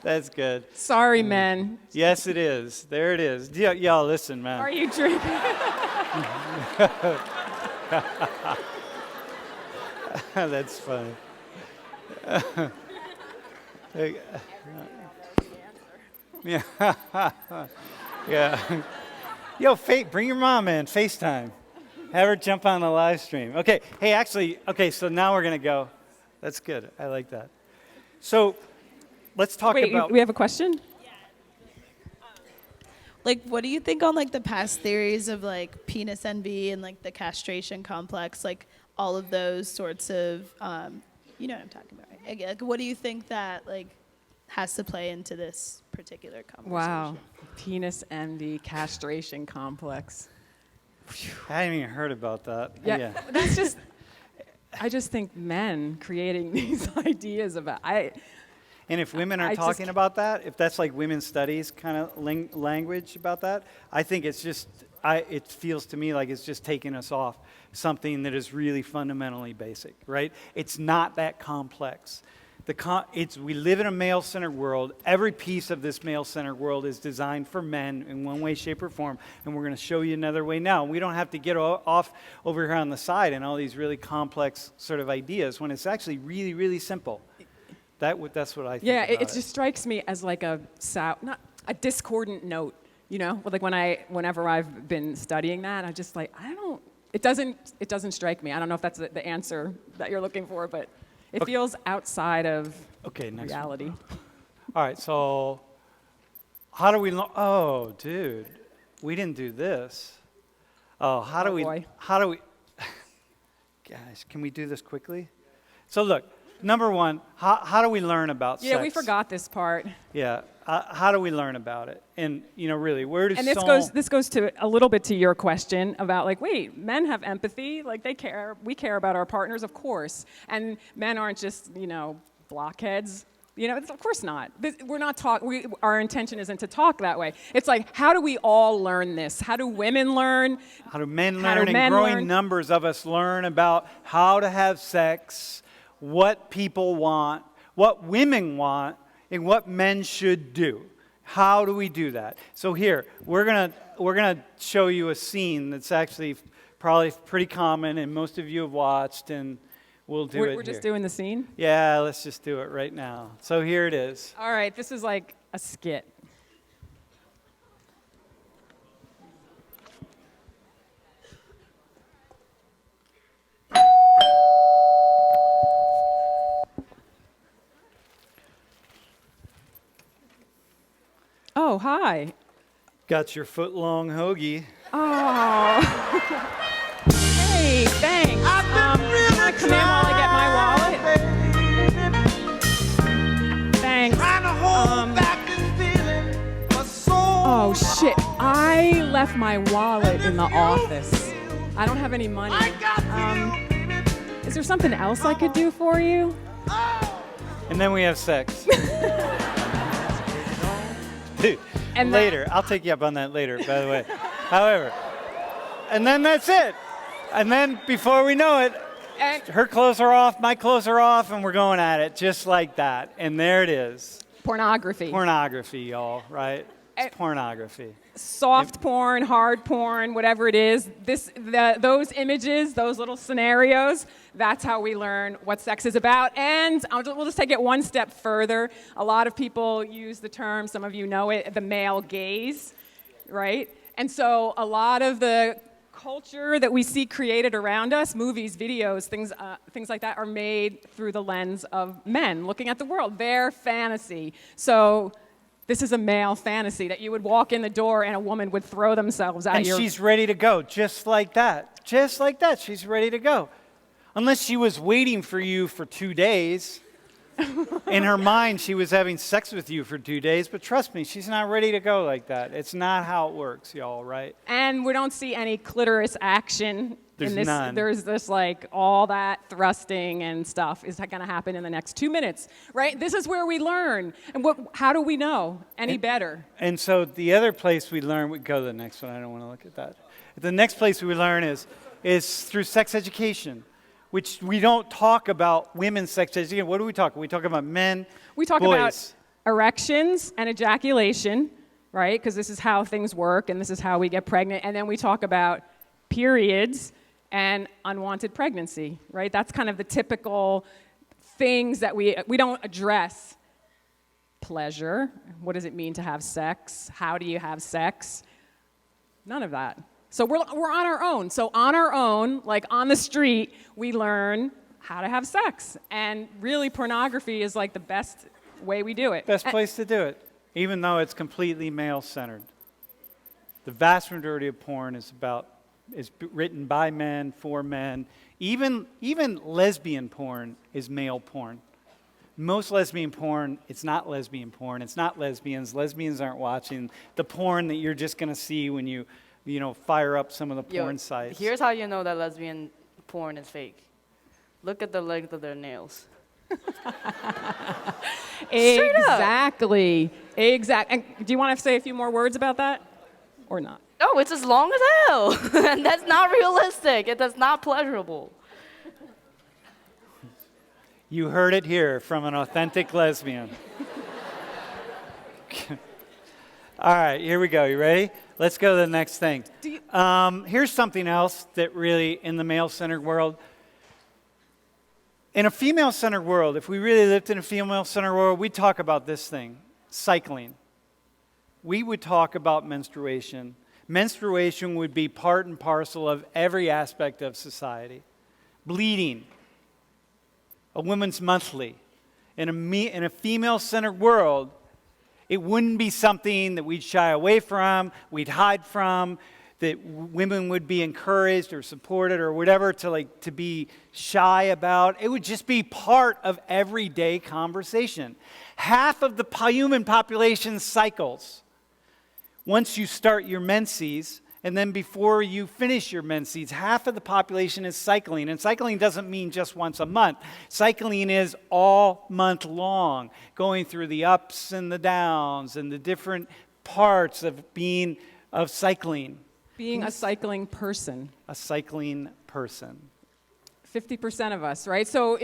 That's good. Sorry, men. Yes, it is. There it is. Y'all listen, man. Are you drinking? That's funny. Yeah. Yeah. Yo, bring your mom in, FaceTime. Have her jump on the live stream. Okay, hey, actually, so now we're going to go. That's good. I like that. So let's talk about... Wait, we have a question? Like, what do you think on, like, the past theories of, like, penis envy and, like, the castration complex, like, all of those sorts of, you know what I'm talking about, right? Like, what do you think that, like, has to play into this particular conversation? Wow. Penis envy, castration complex. I hadn't even heard about that. Yeah. That's just, I just think men creating these ideas about, And if women are talking about that, if that's like women's studies kind of language about that, I think it's just, it feels to me like it's just taking us off something that is really fundamentally basic, right? It's not that complex. We live in a male-centered world. Every piece of this male-centered world is designed for men in one way, shape, or form, and we're going to show you another way now. We don't have to get off over here on the side and all these really complex sort of ideas when it's actually really, really simple. That's what I think. Yeah, about it just strikes me as like not a discordant note, you know? Like whenever I've been studying that, I just like, it doesn't strike me. I don't know if that's the answer that you're looking for, but it feels outside of reality. All right, so how do we oh, dude, we didn't do this. Oh, how do we, guys, can we do this quickly? So look, number one, how do we learn about sex? Yeah, we forgot this part. Yeah, how do we learn about it? And, really, where does this goes to a little bit to your question about, like, wait, men have empathy, like, we care about our partners, of course, and men aren't just, blockheads. Of course not. We're not our intention isn't to talk that way. It's like, how do we all learn this? How do women learn? How do men learn? And growing numbers of us learn about how to have sex, what people want, what women want, and what men should do. How do we do that? So here, we're gonna show you a scene that's actually probably pretty common and most of you have watched, and we'll do it. We're just doing the scene? Yeah, let's just do it right now. So here it is. All right, this is like a skit. Oh, hi. Got your foot-long hoagie. Oh. Hey, thanks. Can I come in while I get my wallet? left my wallet in the office. I don't have any money. Is there something else I could do for you? And then we have sex. Dude, And later. I'll take you up on that later, by the way. However, and then that's it. And then before we know it, And her clothes are off, my clothes are off, and we're going at it just like that. And there it is. pornography. Pornography, y'all, right? And- It's pornography. Soft porn, hard porn, whatever it is, those images, those little scenarios, that's how we learn what sex is about. And we'll just take it one step further. A lot of people use the term, some of you know it, the male gaze, right? And so a lot of the culture that we see created around us, movies, videos, things like that, are made through the lens of men looking at the world, their fantasy. So this is a male fantasy that you would walk in the door and a woman would throw themselves at And your... she's ready to go, just like that. Just like that, she's ready to go. Unless she was waiting for you for 2 days. In her mind, she was having sex with you for 2 days, but trust me, she's not ready to go like that. It's not how it works, y'all, right? And we don't see any clitoris action There's in this. none. There's this like all that thrusting and stuff is going to happen in the next 2 minutes, right? This is where we learn. And how do we know any better? And so the other place we learn, we go to the next one, I don't want to look at that. The next place we learn is through sex education, which we don't talk about women's sex education. What do we talk about? We talk about men, We talk boys. about erections and ejaculation, right? Because this is how things work and this is how we get pregnant. And then we talk about periods and unwanted pregnancy, right? That's kind of the typical things that we don't address. Pleasure. What does it mean to have sex? How do you have sex? None of that. So we're on our own. So on our own, like on the street, we learn how to have sex. And really, pornography is like the best way we do it. Best place to do it, even though it's completely male-centered. The vast majority of porn is written by men, for men. Even lesbian porn is male porn. Most lesbian porn, it's not lesbian porn. It's not lesbians. Lesbians aren't watching the porn that you're just going to see when you fire up some of the porn sites. Here's how you know that lesbian porn is fake. Look at the length of their nails. Exactly. And do you want to say a few more words about that or not? Oh, it's as long as hell. And that's not realistic. That's not pleasurable. You heard it here from an authentic lesbian. All right, here we go. You ready? Let's go to the next thing. Here's something else that really, in the male-centered world, in a female-centered world, if we really lived in a female-centered world, we'd talk about this thing, cycling. We would talk about menstruation. Menstruation would be part and parcel of every aspect of society. Bleeding, a woman's monthly. In a female-centered world, it wouldn't be something that we'd shy away from, we'd hide from, that women would be encouraged or supported or whatever to be shy about. It would just be part of everyday conversation. Half of the human population cycles. Once you start your menses, and then before you finish your menses, half of the population is cycling. And cycling doesn't mean just once a month. Cycling is all month long, going through the ups and the downs and the different parts of cycling. Being a cycling person. A cycling person. 50% of us, right? So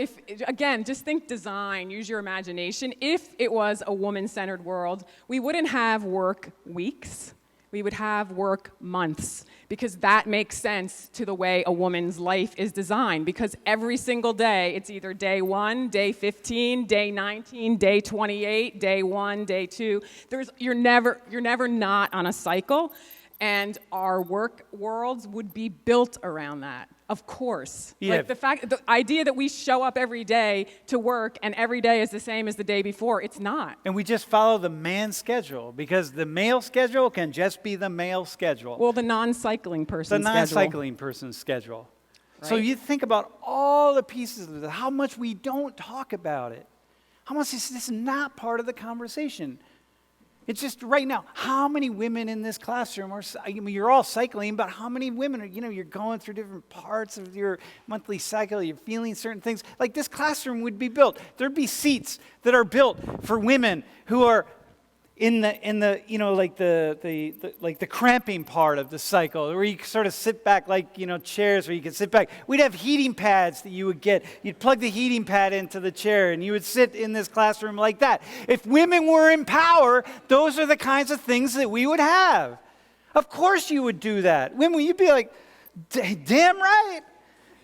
again, just think design, use your imagination. If it was a woman-centered world, we wouldn't have work weeks. We would have work months, because that makes sense to the way a woman's life is designed, because every single day, it's either day 1, day 15, day 19, day 28, day 1, day 2. You're never not on a cycle, and our work worlds would be built around that. Of course. Yeah. Like the idea that we show up every day to work and every day is the same as the day before, it's not. And we just follow the man's schedule, because the male schedule can just be the male schedule. Well, the non-cycling person's the schedule. non-cycling person's schedule. So Right. you think about all the pieces of it, how much we don't talk about it. How much is this not part of the conversation? It's just right now, how many women in this classroom are, I mean, you're all cycling, but how many women are, you're going through different parts of your monthly cycle, you're feeling certain things. Like this classroom would be built. There'd be seats that are built for women who are in the like the cramping part of the cycle, where you sort of sit back, like, chairs where you can sit back. We'd have heating pads that you would get. You'd plug the heating pad into the chair, and you would sit in this classroom like that. If women were in power, those are the kinds of things that we would have. Of course you would do that. Women, you'd be like, damn right.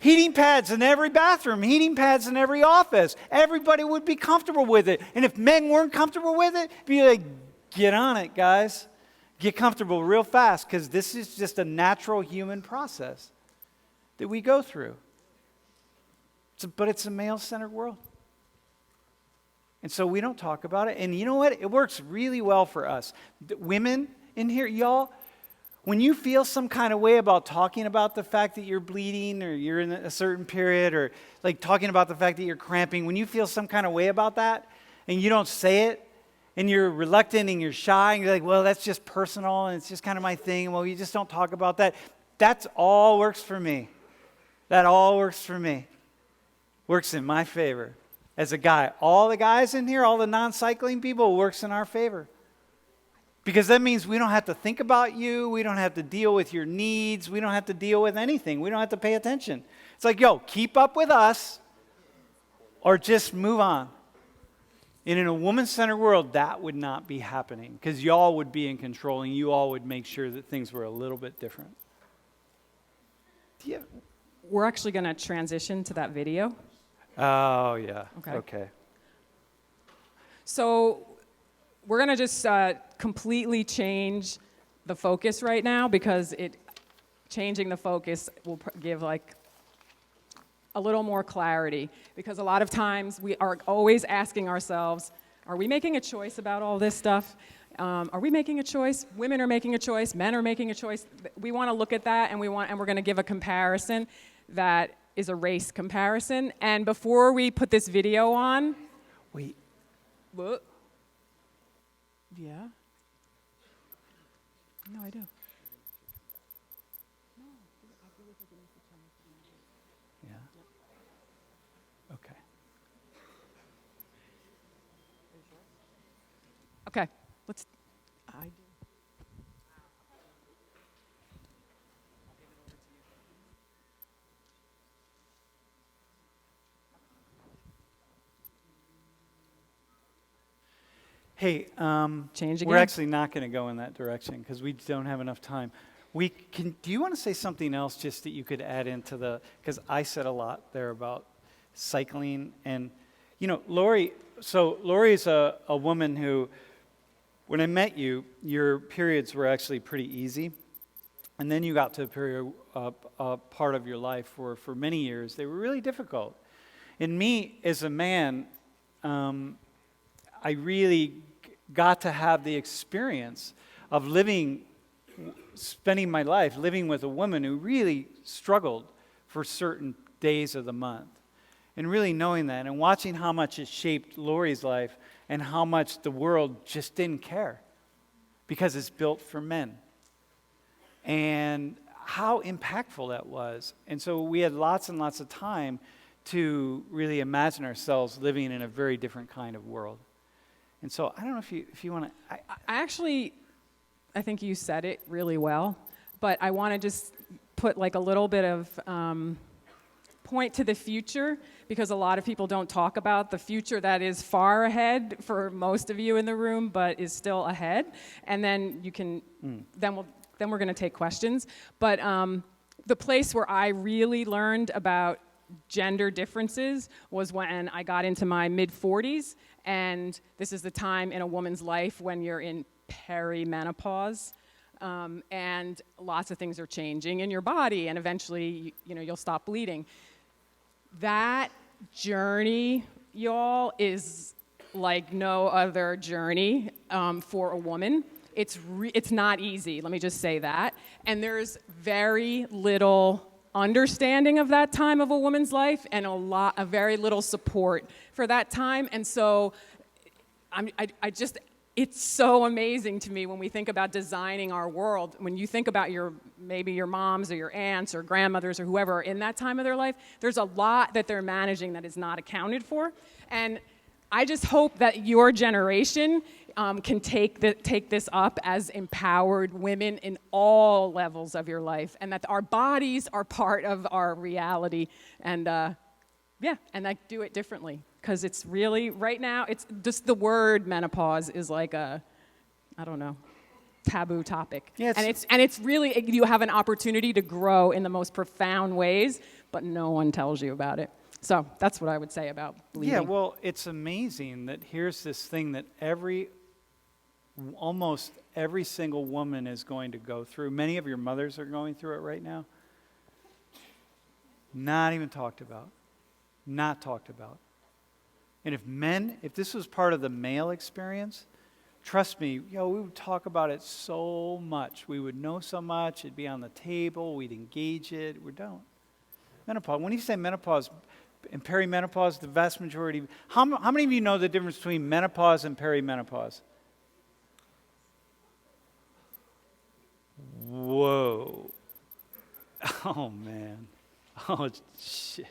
Heating pads in every bathroom, heating pads in every office. Everybody would be comfortable with it. And if men weren't comfortable with it, be like, get on it, guys. Get comfortable real fast, because this is just a natural human process that we go through. But it's a male-centered world. And so we don't talk about it. And you know what? It works really well for us. Women in here, y'all, when you feel some kind of way about talking about the fact that you're bleeding or you're in a certain period, or like talking about the fact that you're cramping, when you feel some kind of way about that and you don't say it and you're reluctant and you're shy and you're like, well, that's just personal and it's just kind of my thing. Well, you just don't talk about that. That's all works for me. That all works for me. Works in my favor. As a guy, all the guys in here, all the non-cycling people, works in our favor. Because that means we don't have to think about you. We don't have to deal with your needs. We don't have to deal with anything. We don't have to pay attention. It's like, yo, keep up with us or just move on. And in a woman-centered world, that would not be happening, because y'all would be in control and you all would make sure that things were a little bit different. Yeah. We're actually going to transition to that video. Oh, yeah. Okay. So we're going to just completely change the focus right now, because changing the focus will give like a little more clarity. Because a lot of times we are always asking ourselves, are we making a choice about all this stuff? Are we making a choice? Women are making a choice. Men are making a choice. We want to look at that, and we're going to give a comparison that is a race comparison. And before we put this video on, Wait. What? Yeah. No, I do. Yeah. Okay. Okay. Let's. I do. Hey, Change we're again? actually not going to go in that direction because we don't have enough time. Do you want to say something else just that you could add into because I said a lot there about cycling and, Lori is a woman who, when I met you, your periods were actually pretty easy. And then you got to a period, part of your life where for many years they were really difficult. And me, as a man, I really got to have the experience of spending my life living with a woman who really struggled for certain days of the month. And really knowing that and watching how much it shaped Lori's life and how much the world just didn't care because it's built for men. And how impactful that was. And so we had lots and lots of time to really imagine ourselves living in a very different kind of world. And so I don't know if you want to. I think you said it really well, but I want to just put like a little bit of point to the future, because a lot of people don't talk about the future that is far ahead for most of you in the room, but is still ahead. And then you can, then we're going to take questions. But the place where I really learned about gender differences was when I got into my mid-40s, and this is the time in a woman's life when you're in perimenopause, and lots of things are changing in your body, and eventually, you'll stop bleeding. That journey, y'all, is like no other journey for a woman. It's not easy, let me just say that. And there's very little understanding of that time of a woman's life, and a very little support for that time. And so it's so amazing to me when we think about designing our world. When you think about maybe your moms or your aunts or grandmothers or whoever are in that time of their life, there's a lot that they're managing that is not accounted for. And I just hope that your generation can take this up as empowered women in all levels of your life, and that our bodies are part of our reality, and like do it differently. Because it's really, right now, it's just the word menopause is like a, I don't know, taboo topic. Yeah, and it's really, you have an opportunity to grow in the most profound ways, but no one tells you about it. So that's what I would say about bleeding. Yeah, well, it's amazing that here's this thing that almost every single woman is going to go through. Many of your mothers are going through it right now. Not even talked about. Not talked about. And if this was part of the male experience, trust me, we would talk about it so much. We would know so much. It'd be on the table. We'd engage it. We don't. Menopause. When you say menopause and perimenopause, the vast majority. How many of you know the difference between menopause and perimenopause? Whoa. Oh, man. Oh, shit.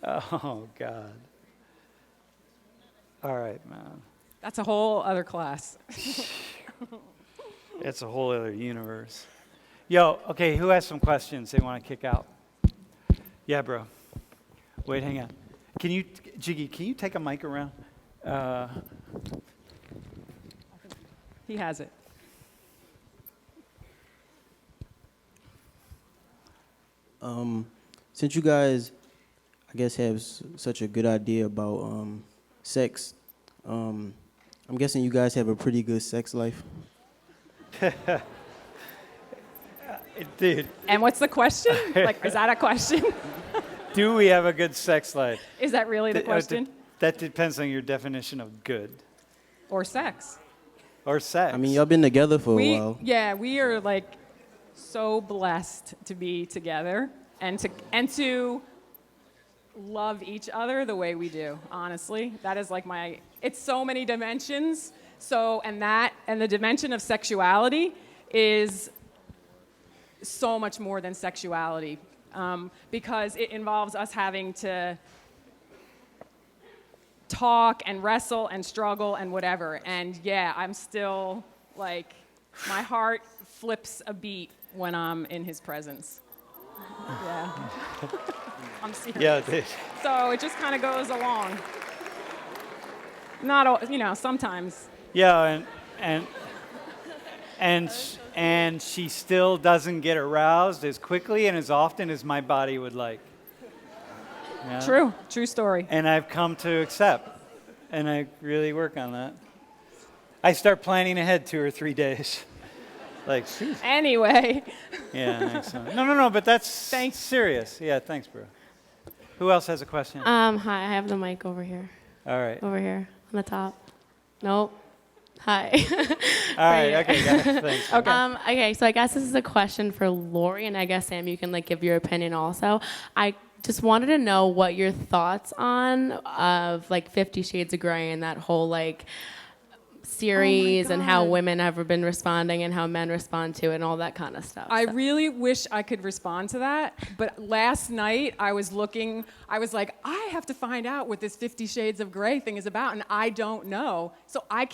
Oh, God. All right, man. That's a whole other class. It's a whole other universe. Okay, who has some questions they want to kick out? Yeah, bro. Wait, hang on. Jiggy, can you take a mic around? He has it. Since you guys, I guess, have such a good idea about sex, I'm guessing you guys have a pretty good sex life. Dude. And what's the question? Like, is that a question? Do we have a good sex life? Is that really the question? That depends on your definition of good. Or sex? Or sex. I mean, y'all been together for a while. Yeah, we are like so blessed to be together and to love each other the way we do. Honestly, that is like it's so many dimensions. And the dimension of sexuality is so much more than sexuality, because it involves us having to talk and wrestle and struggle and whatever. And yeah, I'm still like, my heart flips a beat when I'm in his presence. Yeah. I'm serious. Yeah, dude. So it just kind of goes along. Not, sometimes. Yeah, and she still doesn't get aroused as quickly and as often as my body would like. Yeah? True story. And I've come to accept, and I really work on that. I start planning ahead 2 or 3 days. Like, geez. Anyway. Yeah, excellent. No, but that's serious. Yeah, thanks, bro. Who else has a question? Hi, I have the mic over here. All right. Over here on the top. Nope. Hi. All right, okay, guys, thanks. Okay. Okay, so I guess this is a question for Lori, and I guess, Sam, you can give your opinion also. I just wanted to know what your thoughts of 50 Shades of Grey and that whole series and how women have been responding and how men respond to it and all that kind of stuff. I really wish I could respond to that, but last night I was like, I have to find out what this 50 Shades of Grey thing is about, and I don't know. So I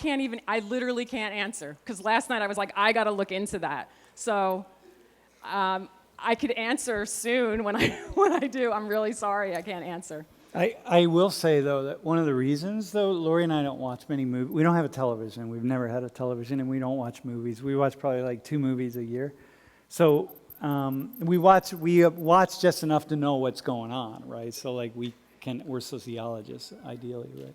literally can't answer, because last night I was like, I got to look into that. So I could answer soon when I do. I'm really sorry I can't answer. I will say, though, that one of the reasons, though, Lori and I don't watch many movies. We don't have a television. We've never had a television, and we don't watch movies. We watch probably 2 movies a year. So we watch just enough to know what's going on, right? So we're sociologists, ideally, right?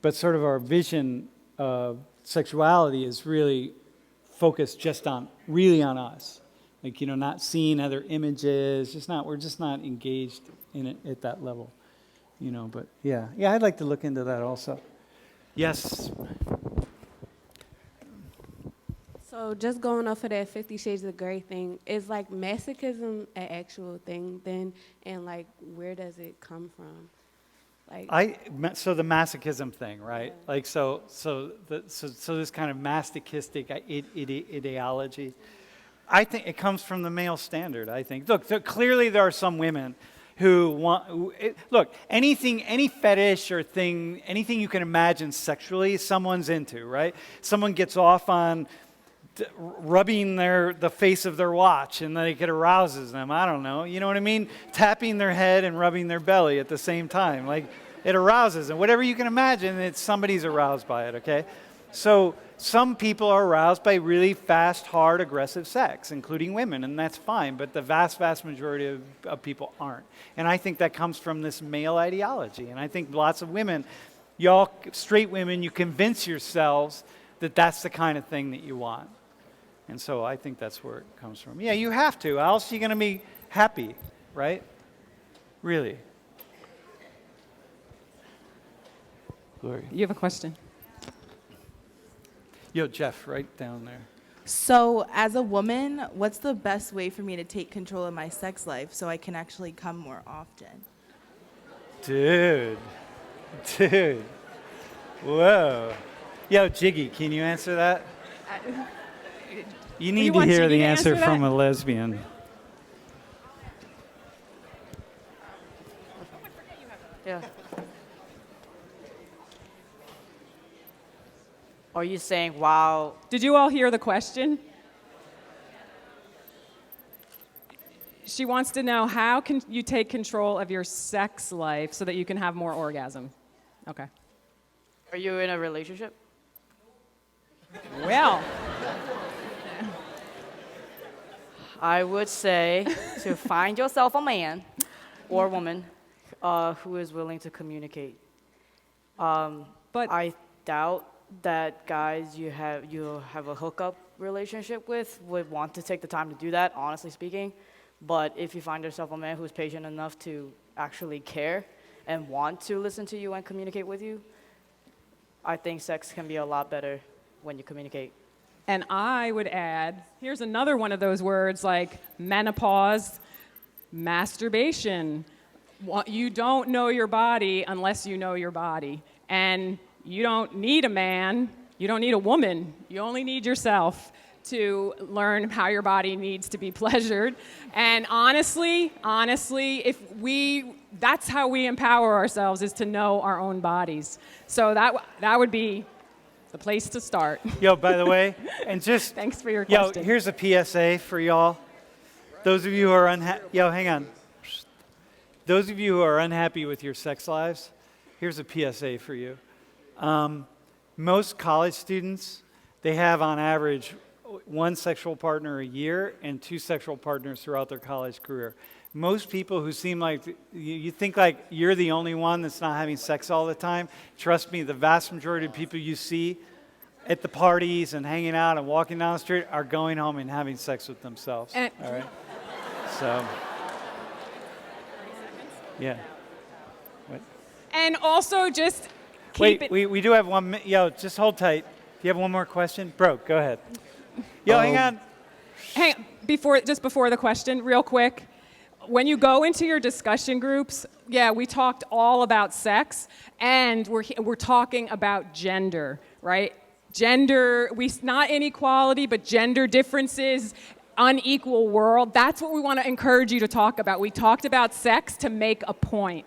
But sort of our vision of sexuality is really focused just on us. Not seeing other images, we're just not engaged in it at that level. But yeah, I'd like to look into that also. Yes. So just going off of that 50 Shades of Grey thing, is masochism an actual thing then? And where does it come from? Like, So the masochism thing, right? Like so this kind of masochistic ideology. I think it comes from the male standard. I think. Look, clearly there are some women who want. Look, any fetish or thing, anything you can imagine sexually, someone's into, right? Someone gets off on rubbing the face of their watch and like it arouses them. I don't know. You know what I mean? Tapping their head and rubbing their belly at the same time. Like it arouses them. Whatever you can imagine, somebody's aroused by it, okay? So some people are aroused by really fast, hard, aggressive sex, including women, and that's fine, but the vast, vast majority of people aren't. And I think that comes from this male ideology. And I think lots of women, y'all straight women, you convince yourselves that that's the kind of thing that you want. And so I think that's where it comes from. Yeah, you have to, else you're going to be happy, right? Really. Gloria. You have a question? Yo, Jeff, right down there. So, as a woman, what's the best way for me to take control of my sex life so I can actually come more often? Dude. Whoa. Yo, Jiggy, can you answer that? You need to hear the answer from a lesbian. Yeah. Are you saying, wow? Did you all hear the question? She wants to know, how can you take control of your sex life so that you can have more orgasm? Okay. Are you in a relationship? Well, I would say to find yourself a man or woman who is willing to communicate. but I doubt that guys you have a hookup relationship with would want to take the time to do that, honestly speaking. But if you find yourself a man who's patient enough to actually care and want to listen to you and communicate with you, I think sex can be a lot better when you communicate. and I would add, here's another one of those words like menopause, masturbation. You don't know your body unless you know your body. And you don't need a man, you don't need a woman, you only need yourself to learn how your body needs to be pleasured. And honestly, that's how we empower ourselves, is to know our own bodies. So that would be the place to start. Yo, by the way, and just Thanks for your question. Yo, here's a PSA for y'all. Those of you who are unhappy, hang on. Those of you who are unhappy with your sex lives, here's a PSA for you. Most college students, they have on average one sexual partner a year and 2 sexual partners throughout their college career. Most people who seem like, you think like you're the only one that's not having sex all the time, trust me, the vast majority of people you see at the parties and hanging out and walking down the street are going home and having sex with themselves. All right? So, yeah. What? And also just keep Wait, it. we do have 1 minute. Yo, just hold tight. Do you have one more question? Bro, go ahead. Yo, hang on. Hang before the question, real quick. When you go into your discussion groups, yeah, we talked all about sex, and we're talking about gender, right? Gender, not inequality, but gender differences, unequal world. That's what we want to encourage you to talk about. We talked about sex to make a point.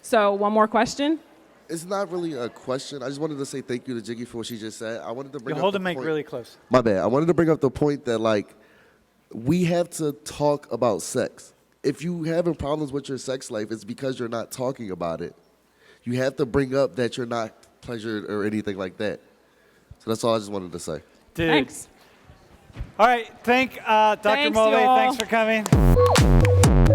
So, one more question. It's not really a question. I just wanted to say thank you to Jiggy for what she just said. I wanted to bring You up hold the the mic point. really close. My bad. I wanted to bring up the point that, like, we have to talk about sex. If you having problems with your sex life, it's because you're not talking about it. You have to bring up that you're not pleasured or anything like that. So that's all I just wanted to say. Dude. Thanks. All right, Dr. Thanks, Mulvey. y'all. Thanks for coming.